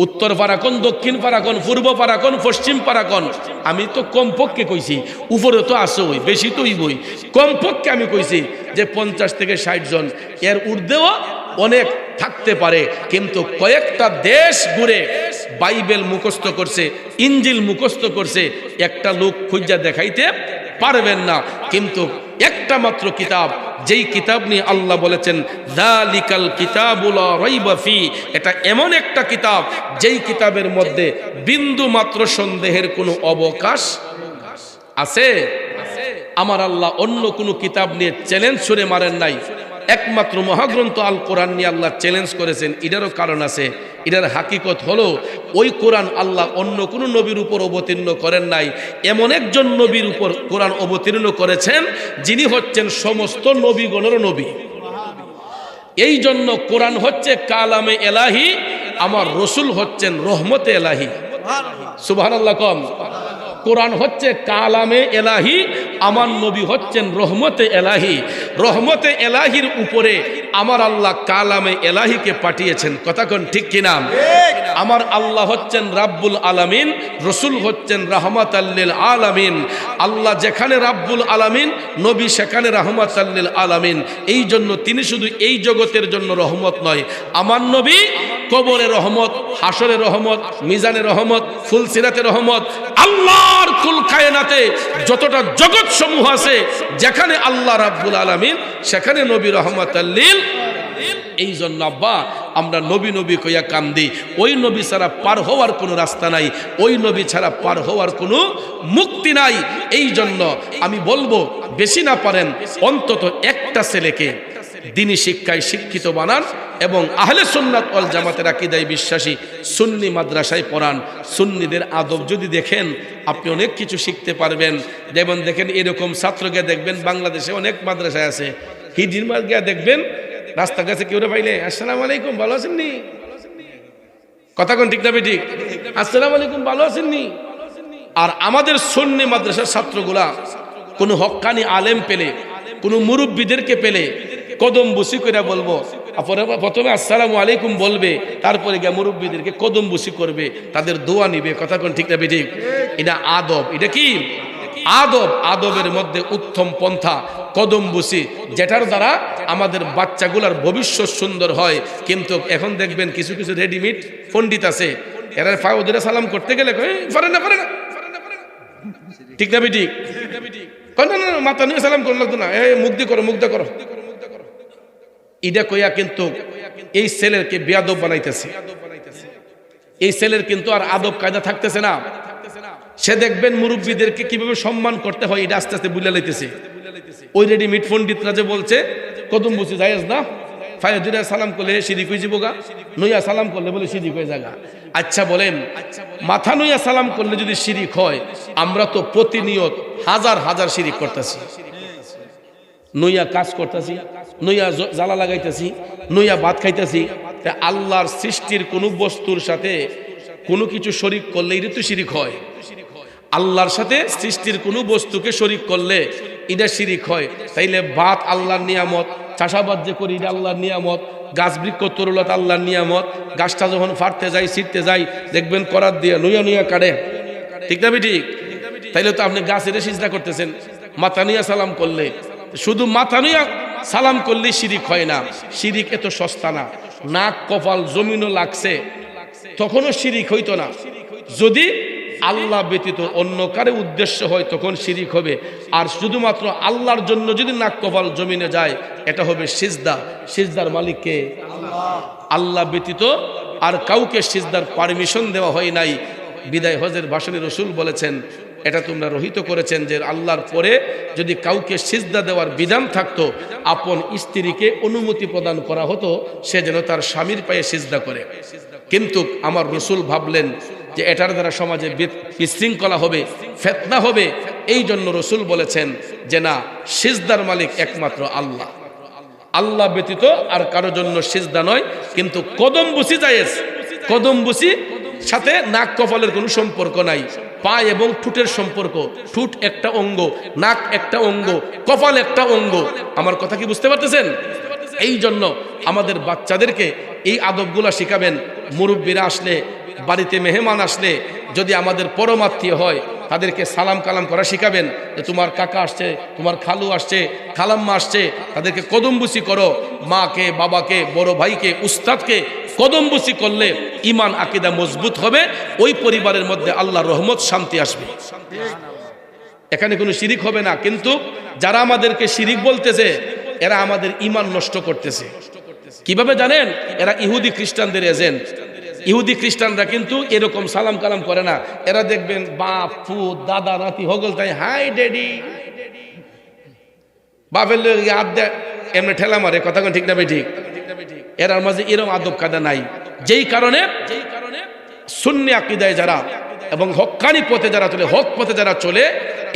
উত্তর পারাকন, দক্ষিণ পারাকন, পূর্ব পারাকন, পশ্চিম পারাকন, আমি তো কমপক্ষে কইছি, উপরে তো আছে ওই বেশি তো বই, কমপক্ষে আমি কইছি যে 50 থেকে 60 জন, এর ঊর্ধ্বেও অনেক থাকতে পারে। কিন্তু কয়েকটা দেশ ঘুরে বাইবেল মুখস্থ করছে, ইনজিল মুখস্থ করছে, একটা লোক খুঁজা দেখাইতে পারবেন না। কিন্তু একটা মাত্র কিতাব, যেই কিতাব নিয়ে আল্লাহ বলেছেন যালিকাল কিতাবুল লা রাইবা ফি, এটা এমন একটা কিতাব যেই কিতাবের মধ্যে বিন্দু মাত্র সন্দেহের কোনো অবকাশ আছে। আমার আল্লাহ অন্য কোনো কিতাব নিয়ে চ্যালেঞ্জ ছুড়ে মারেন নাই, একমাত্র মহাগ্রন্থ আল কোরআন নিয়ে আল্লাহ চ্যালেঞ্জ করেছেন। এটারও কারণ আছে। এটার হাকিকত হলো ওই কোরআন আল্লাহ অন্য কোনো নবীর উপর অবতীর্ণ করেন নাই, এমন একজন নবীর উপর কোরআন অবতীর্ণ করেছেন যিনি হচ্ছেন সমস্ত নবীগণের নবী। এই জন্য কোরআন হচ্ছে কালামে এলাহি, আমার রসুল হচ্ছেন রহমতে এলাহি। সুবহানাল্লাহ কম। কোরআন হচ্ছে কালামে এলাহি, আমার নবী হচ্ছেন রহমতে এলাহি। রহমতে এলাহির উপরে আমার আল্লাহ কালামে এলাহিকে পাঠিয়েছেন। কথা কোন ঠিক কিনা? আমার আল্লাহ হচ্ছেন রাব্বুল আলামিন, রসুল হচ্ছেন রাহমাতাল লিল আলামিন। আল্লাহ যেখানে রাব্বুল আলামিন, নবী সেখানে রাহমাতাল লিল আলামিন। এই জন্য তিনি শুধু এই জগতের জন্য রহমত নয়, আমার নবী কবরে রহমত, হাসরে রহমত, মিজানে রহমত, ফুলসিরাতে রহমত। আল্লাহর কুল কায়নাতে যতটা জগৎ সমূহ আছে, যেখানে আল্লাহ রাব্বুল আলামিন সেখানে নবী রহমাতাল লিল। এই জন্য আব্বা আমরা নবী নবী কইয়া কান্দি। ওই নবী ছাড়া পার হওয়ার কোনো রাস্তা নাই, ওই নবী ছাড়া পার হওয়ার কোনো মুক্তি নাই। এই জন্য আমি বলবো, বেশি না পারেন অন্তত একটা ছেলেকে দ্বীনি শিক্ষায় শিক্ষিত বানান এবং আহলে সুন্নাত ওয়াল জামাতের আকীদায় বিশ্বাসী সুন্নি মাদ্রাসায় পড়ান। সুন্নিদের আদব যদি দেখেন আপনি অনেক কিছু শিখতে পারবেন। যেমন দেখেন এরকম ছাত্রকে দেখবেন বাংলাদেশে অনেক মাদ্রাসায় আছে, হিজির মাস গিয়া দেখবেন রাস্তার কাছে কেউ পাইলে আসসালামু আলাইকুম ভালো আছেন নি, কথা কোন ঠিক না বেঠিক? আসসালামু আলাইকুম ভালো আছেন নি। আর আমাদের সুন্নি মাদ্রাসার ছাত্রগুলা কোনো হক্কানি আলেম পেলে, কোনো মুরব্বীদেরকে পেলে কদম বুসি করে বলবো, প্রথমে আসসালামু আলাইকুম বলবে, তারপরে গিয়ে মুরব্বীদেরকে কদম বুসি করবে, তাদের দোয়া নিবে। কথা কোন ঠিক না বেঠিক? এটা আদব। এটা কি আদব? আদবের মধ্যে উত্তম পন্থা কদম বুসি, যেটার দ্বারা আমাদের বাচ্চাগুলার ভবিষ্যৎ সুন্দর হয়। কিন্তু এখন দেখবেন কিছু কিছু রেডিমেড পণ্ডিত আছে, এরা ওদের সালাম করতে গেলে পারে না, ঠিক না বেঠিক? না মাথা নিয়ে সালাম করলো না, মুগ্ধি করো, মুগ্ধ করো, এটা কইয়া কিন্তু এই ছেলেরকে বেয়াদব বানাইতেছে। এই ছেলের কিন্তু আর আদব কায়দা থাকতেছে না। সে দেখবেন মুরব্বীদেরকে কিভাবে সম্মান করতে হয় এটা আস্তে আস্তে বুঝে লাইতেছে। ওই রেডিমেড পণ্ডিতরা যে বলছে কদম বুঝি জায়েজ না, ফায়দুরা সালাম করলে শিরিক হয়ে যাবো গা, নইয়া সালাম করলে বলে শিরিক হয়ে যাগা। আচ্ছা বলেন, মাথা নইয়া সালাম করলে যদি শিরিক হয়, আমরা তো প্রতিনিয়ত হাজার হাজার শিরিক করতেছি। নইয়া কাজ করতেছি, নইয়া জ্বালা লাগাইতেছি, নইয়া ভাত খাইতেছি। আল্লাহর সৃষ্টির কোনো বস্তুর সাথে কোনো কিছু শরিক করলে এটা তো শিরিক হয়। আল্লাহর সাথে সৃষ্টির কোনো বস্তুকে শরিক করলে এটা শিরিক হয়। তাইলে ভাত আল্লাহর নিয়ামত, চাষাবাদ যে করি এটা আল্লাহর নিয়ামত, গাছ বৃক্ষ তরুলতা আল্লাহর নিয়ামত। গাছটা যখন ফাটতে যায়, ছিটতে যায়, দেখবেন করার দিয়ে নইয়া নইয়া কাটে, ঠিক না ঠিক? তাইলে তো আপনি গাছের সিজদা করতেছেন। মাথা নিয়া সালাম করলে, শুধু মাথা নিয়া সালাম করলে শিরিক হয় না। শিরিক এত সস্তা না। নাক কপাল জমিনও লাগছে তখনও শিরিক হইতো না। যদি আল্লাহ ব্যতীত অন্য কারো উদ্দেশ্য হয় তখন শিরিক হবে। আর শুধুমাত্র আল্লাহর জন্য যদি নাক কপাল জমিনে যায়, এটা হবে সিজদা। সিজদার মালিককে আল্লাহ ব্যতীত আর কাউকে সিজদার পারমিশন দেওয়া হয় নাই। বিদায় হজের ভাষণে রসুল বলেছেন, এটা তোমরা রহিত করেছেন যে আল্লাহর পরে যদি কাউকে সিজদা দেওয়ার বিধান থাকতো, আপন স্ত্রীকে অনুমতি প্রদান করা হতো সে যেন তার স্বামীর পায়ে সিজদা করে। কিন্তু আমার রসুল ভাবলেন যে এটার দ্বারা সমাজে বিশৃঙ্খলা হবে, ফিতনা হবে। এই জন্য রসুল বলেছেন যে না, সিজদার মালিক একমাত্র আল্লাহ, আল্লাহ ব্যতীত আর কারো জন্য সিজদা নয়। কিন্তু কদম বুসি জায়েজ। কদম বুসি সাথে নাক কপালের কোনো সম্পর্ক নাই। পা এবং ঠোঁটের সম্পর্ক। ঠোঁট একটা অঙ্গ, নাক একটা অঙ্গ, কপাল একটা অঙ্গ। আমার কথা কি বুঝতে পারতেছেন? এই জন্য আমাদের বাচ্চাদেরকে এই আদবগুলা শিখাবেন। মুরব্বীরা আসলে, বাড়িতে মেহমান আসলে, যদি আমাদের পরমাত্মীয় হয় তাদেরকে সালাম কালাম করা শিখাবেন। যে তোমার কাকা আসছে, তোমার খালু আসছে, খালাম্মা আসছে, তাদেরকে কদমবুসি করো। মাকে, বাবাকে, বড় ভাইকে, উস্তাদকে কদমবুসি করলে ঈমান আকীদা মজবুত হবে। ওই পরিবারের মধ্যে আল্লাহর রহমত, শান্তি আসবে। এখানে কোনো শিরিক হবে না। কিন্তু যারা আমাদেরকে শিরিক বলতেছে, এরা আমাদের ঈমান নষ্ট করতেছে। কিভাবে জানেন? এরা ইহুদি খ্রিস্টানদের এজেন্ট। ইহুদি খ্রিস্টানরা কিন্তু এরকম সালাম কালাম করে না। এরা দেখবেন বাপ, ফুত, দাদা, নাতি হগল তাই হাই ড্যাডি, বাপের হাত দেয়, এমনি ঠেলা মারে, কথা ঠিক না ঠিক? এর মাঝে এরকম আদব কায়দা নাই, যেই কারণে সুন্নি আকীদায় যারা এবং হক্কানি পথে যারা চলে, হক পথে যারা চলে,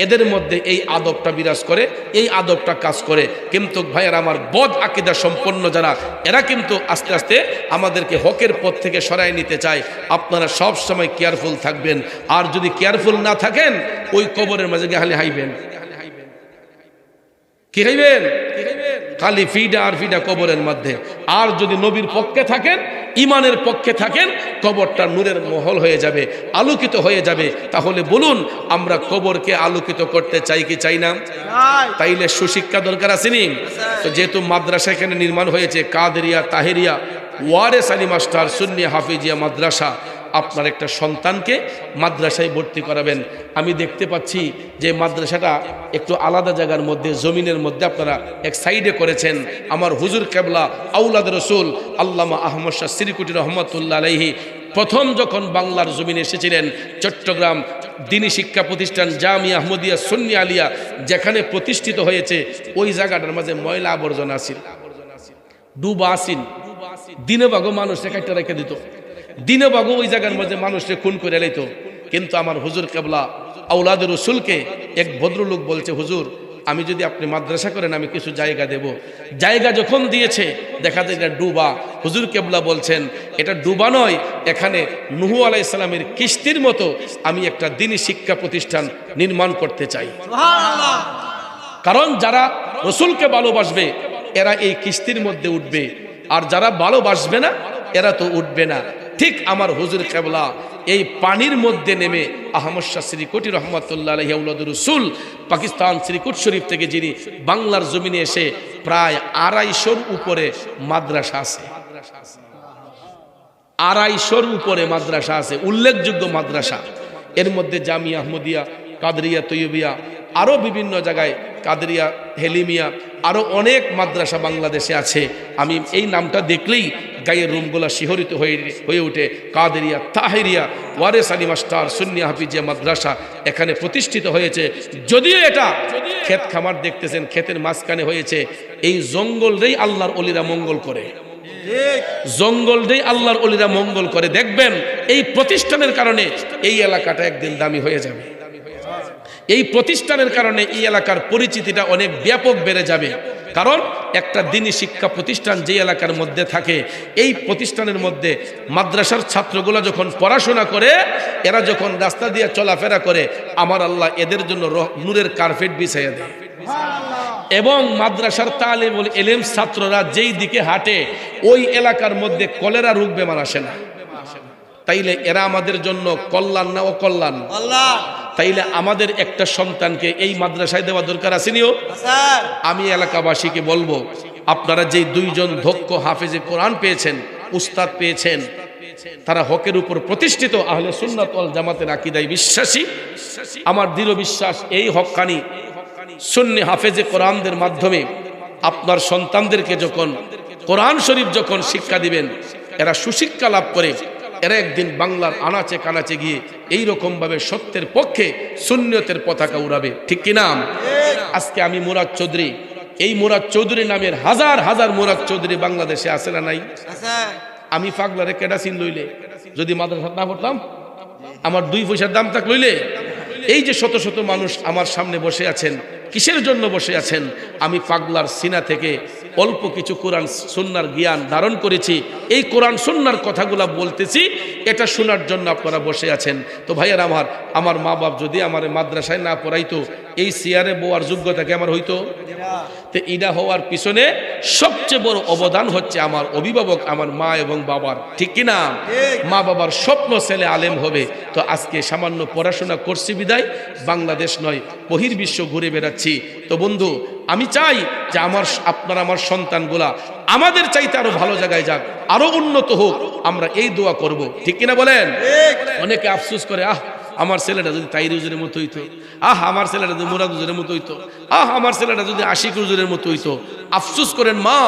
এদের মধ্যে এই আদবটা বিরাজ করে, এই আদবটা কাজ করে। কিন্তু ভাইয়ের আমার, বদ আকীদা সম্পন্ন যারা, এরা কিন্তু আস্তে আস্তে আমাদেরকে হকের পথ থেকে সরাই নিতে চায়। আপনারা সব সময় কেয়ারফুল থাকবেন, আর যদি কেয়ারফুল না থাকেন ওই কবরের মাঝে গিয়ে খালি হাইবেন। কি খাইবেন? খালি ফিডা আর ফিডা কবরের মধ্যে। আর যদি নবীর পক্ষে থাকেন, ইমানের পক্ষে থাকেন, কবরটা নূরের মহল হয়ে যাবে, আলোকিত হয়ে যাবে। তাহলে বলুন, আমরা কবরকে আলোকিত করতে চাই কি চাই না? তাইলে সুশিক্ষা দরকার আসেনি? তো যেহেতু মাদ্রাসা এখানে নির্মাণ হয়েছে, কাদেরিয়া, তাহেরিয়া, ওয়ারেস আলী মাস্টার সুন্নি হাফিজিয়া মাদ্রাসা, আপনার একটা সন্তানকে মাদ্রাসায় ভর্তি করাবেন। আমি দেখতে পাচ্ছি যে মাদ্রাসাটা একটু আলাদা জায়গার মধ্যে, জমিনের মধ্যে আপনারা এক সাইডে করেছেন। আমার হুজুর কেবলা আউলাদ রসুল আল্লামা আহমদ শাহ সিরিকুটি রহমতুল্লাহ আলাইহি প্রথম যখন বাংলার জমিনে এসেছিলেন, চট্টগ্রাম দ্বীনি শিক্ষা প্রতিষ্ঠান জামিয়া আহমদিয়া সুন্নি আলিয়া যেখানে প্রতিষ্ঠিত হয়েছে, ওই জায়গাটার মাঝে ময়লা আবর্জনা আসিল, ডুবা আসিল। দিনে বাগো মানুষ একটা রেখে দিত, দিনে বাগো ওই জায়গার মধ্যে মানুষকে খুন করে লাইত। কিন্তু আমার হুজুর কেবলা আউলাদ রসুলকে এক ভদ্রলোক বলছে, হুজুর আমি যদি আপনি মাদ্রাসা করেন আমি কিছু জায়গা দেব। জায়গা যখন দিয়েছে দেখা যায় এটা ডুবা। হুজুর কেবলা বলছেন এটা ডুবা নয়, এখানে নূহ আলাইহিস সালামের কিস্তির মতো আমি একটা দ্বীনি শিক্ষা প্রতিষ্ঠান নির্মাণ করতে চাই। কারণ যারা রসুলকে ভালোবাসবে এরা এই কিস্তির মধ্যে উঠবে, আর যারা ভালোবাসবে না এরা তো উঠবে না। ঠিক আমার হুজুর কেবলা এই পানির মধ্যে নেমে আহমদ শাহ শ্রীকুটি রহমতুল্লাহ আলাইহি আউলাদ রসুল পাকিস্তান শ্রীকুট শরীফ থেকে যিনি বাংলার জমিনে এসে প্রায় 250-র উপরে মাদ্রাসা আছে, 250-র উপরে মাদ্রাসা আছে, উল্লেখযোগ্য মাদ্রাসা। এর মধ্যে জামিয়া আহমদিয়া, কাদরিয়া তৈয়বিয়া, আরও বিভিন্ন জায়গায় কাদরিয়া হেলিমিয়া, আরও অনেক মাদ্রাসা বাংলাদেশে আছে। আমি এই নামটা দেখলেই গায়ের রুমগুলা শিহরিত হয়ে ওঠে। কাদেরিয়া, তাহেরিয়া, ওয়ারেস আলী মাস্টার সুন্নি হাফিজিয়া মাদ্রাসা এখানে প্রতিষ্ঠিত হয়েছে। যদিও এটা ক্ষেত খামার দেখতেছেন, ক্ষেতের মাঝখানে হয়েছে। এই জঙ্গলটাই আল্লাহর অলিরা মঙ্গল করে, জঙ্গলটাই আল্লাহর অলিরা মঙ্গল করে। দেখবেন এই প্রতিষ্ঠানের কারণে এই এলাকাটা একদিন দামি হয়ে যাবে, এই প্রতিষ্ঠানের কারণে এই এলাকার পরিচিতিটা অনেক ব্যাপক বেড়ে যাবে। কারণ একটা দ্বীনি শিক্ষা প্রতিষ্ঠান যে এলাকার মধ্যে থাকে, এই প্রতিষ্ঠানের মধ্যে মাদ্রাসার ছাত্রগুলো যখন পড়াশোনা করে, এরা যখন রাস্তা দিয়ে চলাফেরা করে, আমার আল্লাহ এদের জন্য নূরের কার্পেট বিছাইয়া দেয়। এবং মাদ্রাসার তালিমুল ইলম ছাত্ররা যেই দিকে হাঁটে ওই এলাকার মধ্যে কলেরা রোগ বেমার আসে না। তাইলে এরা আমাদের জন্য কল্যাণ না অকল্যাণ? তাইলে আমাদের একটা সন্তানকে এই মাদ্রাসায় দেওয়া দরকার আসেনিও? আমি এলাকাবাসীকে বলবো, আপনারা যেই 2 জন দক্ষ হাফেজে কোরআন পেয়েছেন, উস্তাদ পেয়েছেন, তারা হকের উপর প্রতিষ্ঠিত আহলে সুন্নাত ওয়াল জামাতের আকীদায় বিশ্বাসী। আমার দৃঢ় বিশ্বাস এই হক্কানি সুন্নি হাফেজে কোরআনদের মাধ্যমে আপনার সন্তানদেরকে যখন কোরআন শরীফ যখন শিক্ষা দিবেন, এরা সুশিক্ষা লাভ করে এরা একদিন বাংলার আনাচে কানাচে গিয়ে এইরকম ভাবে সত্যের পক্ষে সুন্নিয়তের পতাকা উড়াবে। ঠিক কিনা? আজকে আমি মুরাদ চৌধুরী, এই মুরাদ চৌধুরী নামের হাজার হাজার মুরাদ চৌধুরী বাংলাদেশে আছে না নাই? আমি পাগলারে কেডাসিন লইলে যদি মাদ্রাসা না পড়তাম, আমার 2 পয়সার দাম থাক লইলে, এই যে শত শত মানুষ আমার সামনে বসে আছেন, কিসের জন্য বসে আছেন? আমি পাগলার সিনা থেকে অল্প কিছু কোরআন সুন্নাহর জ্ঞান ধারণ করেছি, এই কোরআন সুন্নাহর কথাগুলা বলতেছি, এটা শোনার জন্য আপনারা বসে আছেন। তো ভাইয়ার আমার মা বাপ যদি আমার মাদ্রাসায় না পড়াইতো, এই চেয়ারে বওয়ার যোগ্যতা কি আমার হইতো? তো ইডা হওয়ার পিছনে সবচেয়ে বড় অবদান হচ্ছে আমার অভিভাবক, আমার মা এবং বাবার। ঠিক কিনা? মা বাবার স্বপ্ন ছেলে আলেম হবে। তো আজকে সামান্য পড়াশোনা করছি বিদায় বাংলাদেশ নয় বহির্বিশ্ব ঘুরে বেড়াচ্ছি। তো বন্ধু, আমি চাই যে আপনার আমার সন্তানগুলা আমাদের চাইতে আরো ভালো জায়গায় যাক, আরো উন্নত হোক। আমরা এই দোয়া করব। ঠিক কিনা বলেন? অনেকে আফসোস করে, আমার ছেলেটা যদি তাইর হুজুরের মতো হইতো, আমার ছেলেটা যদি মুরাদ হুজুরের মতো হইতো, আমার ছেলেটা যদি আশিক হুজুরের মতো হইতো। আফসোস করেন মা,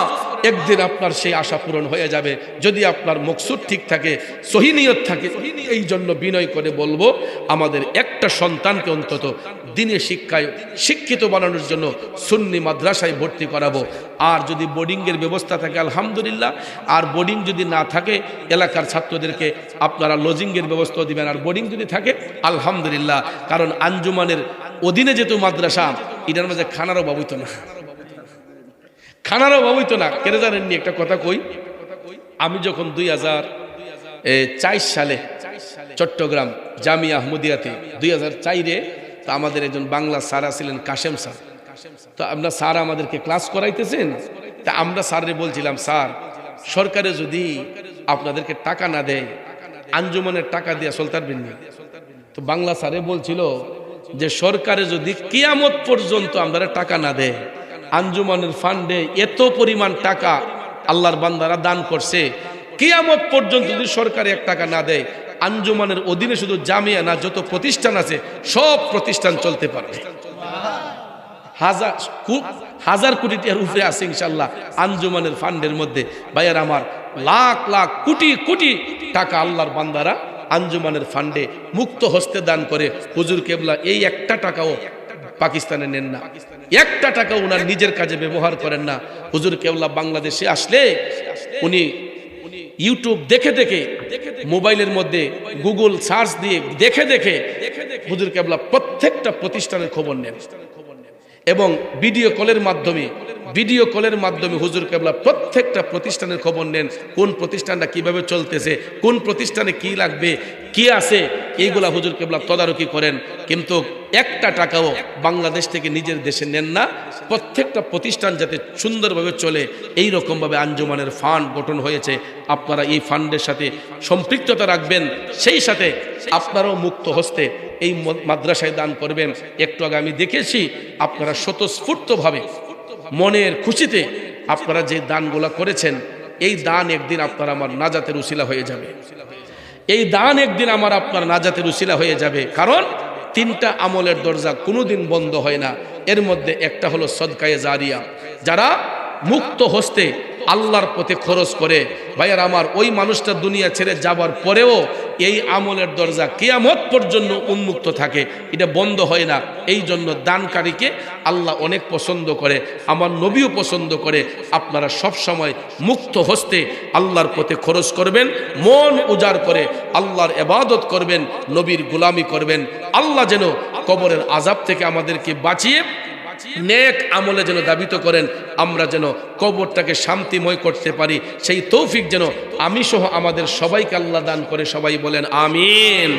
একদিন আপনার সেই আশা পূরণ হয়ে যাবে যদি আপনার মকসুদ ঠিক থাকে, সহি নিয়ত থাকে। এই জন্য বিনয় করে বলবো, আমাদের একটা সন্তানকে অন্তত দিনে শিক্ষায় শিক্ষিত বানানোর জন্য সুন্নি মাদ্রাসায় ভর্তি করাবো। আর যদি বোর্ডিংয়ের ব্যবস্থা থাকে আলহামদুলিল্লাহ, আর বোর্ডিং যদি না থাকে এলাকার ছাত্রদেরকে আপনারা লজিংয়ের ব্যবস্থা দিবেন। আর বোর্ডিং যদি থাকে আলহামদুলিল্লাহ, কারণ আঞ্জুমানের অধীনে যেহেতু মাদ্রাসা, এটার মাঝে খানারও অভাব হইতো না, খানারও অভাব হইতো না। কেন জানেননি? একটা কথা কই, আমি যখন 2004 সালে চট্টগ্রাম জামিয়া আহমদিয়াতে 2004-এ, তো আমাদের একজন বাংলা স্যার ছিলেন কাশেম স্যার। তো আমরা স্যার আমাদেরকে ক্লাস করাইতেছেন, তা আমরা স্যাররে বলছিলাম, স্যার সরকারে যদি আপনাদেরকে টাকা না দেয়, আঞ্জুমানের টাকা দিয়ে চলতে পারবেন না। তো বাংলা স্যারে বলছিল যে সরকারে যদি কিয়ামত পর্যন্ত আমরা টাকা না দেয়, আঞ্জুমানের ফান্ডে এত পরিমাণ টাকা আল্লাহর বান্দারা দান করছে, কিয়ামত পর্যন্ত যদি সরকার 1 টাকা না দেয়, আঞ্জুমানের অধীনে শুধু জামিয়া না, যত প্রতিষ্ঠান আছে সব প্রতিষ্ঠান চলতে পারবে। হাজার কোটি টাকার উপরে আছে ইনশাল্লাহ আঞ্জুমানের ফান্ডের মধ্যে। ভাইয়ার আমার, লাখ লাখ কোটি কোটি টাকা আল্লাহর বান্দারা আঞ্জুমানের ফান্ডে মুক্ত হস্তে দান করে। হুজুর কেবলা এই 1টা টাকাও পাকিস্তানে নেন না, 1টা টাকা ওনার নিজের কাজে ব্যবহার করেন না। হুজুর কেবলা বাংলাদেশে আসলে উনি ইউটিউব দেখে দেখে, মোবাইলের মধ্যে গুগল সার্চ দিয়ে দেখে দেখে হুজুর কেবলা প্রত্যেকটা প্রতিষ্ঠানের খবর নেন এবং ভিডিও কলের মাধ্যমে হুজুর কেবলা প্রত্যেকটা প্রতিষ্ঠানের খবর নেন। কোন প্রতিষ্ঠানটা কিভাবে চলতেছে, কোন প্রতিষ্ঠানে কি লাগবে, কি আছে, এইগুলা হুজুর কেবলা তদারকি করেন। কিন্তু 1টা টাকাও বাংলাদেশ থেকে নিজের দেশে নেন না। প্রত্যেকটা প্রতিষ্ঠান যাতে সুন্দরভাবে চলে, এই রকমভাবে আঞ্জুমানের ফান্ড গঠন হয়েছে। আপনারা এই ফান্ডের সাথে সম্পৃক্ততা রাখবেন, সেই সাথে আপনারাও মুক্ত হস্তে এই মাদ্রাসায় দান করবেন। একটু আগে আমি দেখেছি আপনারা স্বতঃস্ফূর্তভাবে মনের খুশিতে আপনারা যে দানগুলা করেছেন, এই দান একদিন আপনার আমার নাজাতের উসিলা হয়ে যাবে। এই দান একদিন আমার আপনার নাজাতের উসিলা হয়ে যাবে। কারণ 3টা আমলের দরজা কোনোদিন বন্ধ হয় না। এর মধ্যে একটা হলো সদকায়ে জারিয়া, যারা মুক্ত হস্তে আল্লাহর পথে খরচ করে। ভাইয়ার আমার, ওই মানুষটা দুনিয়া ছেড়ে যাবার পরেও এই আমলের দরজা কিয়ামত পর্যন্ত উন্মুক্ত থাকে, এটা বন্ধ হয় না। এই জন্য দানকারীকে আল্লাহ অনেক পছন্দ করে, আমার নবীও পছন্দ করে। আপনারা সব সময় মুক্ত হস্তে আল্লাহর পথে খরচ করবেন, মন উজাড় করে আল্লাহর ইবাদত করবেন, নবীর গোলামি করবেন। আল্লাহ যেন কবরের আযাব থেকে আমাদেরকে বাঁচিয়ে নেক আমলে যেন দাবিত করেন, আমরা যেন কবরটাকে শান্তিময় করতে পারি, সেই তৌফিক যেন আমি সহ আমাদের সবাইকে আল্লাহ দান করে। সবাই বলেন আমিন।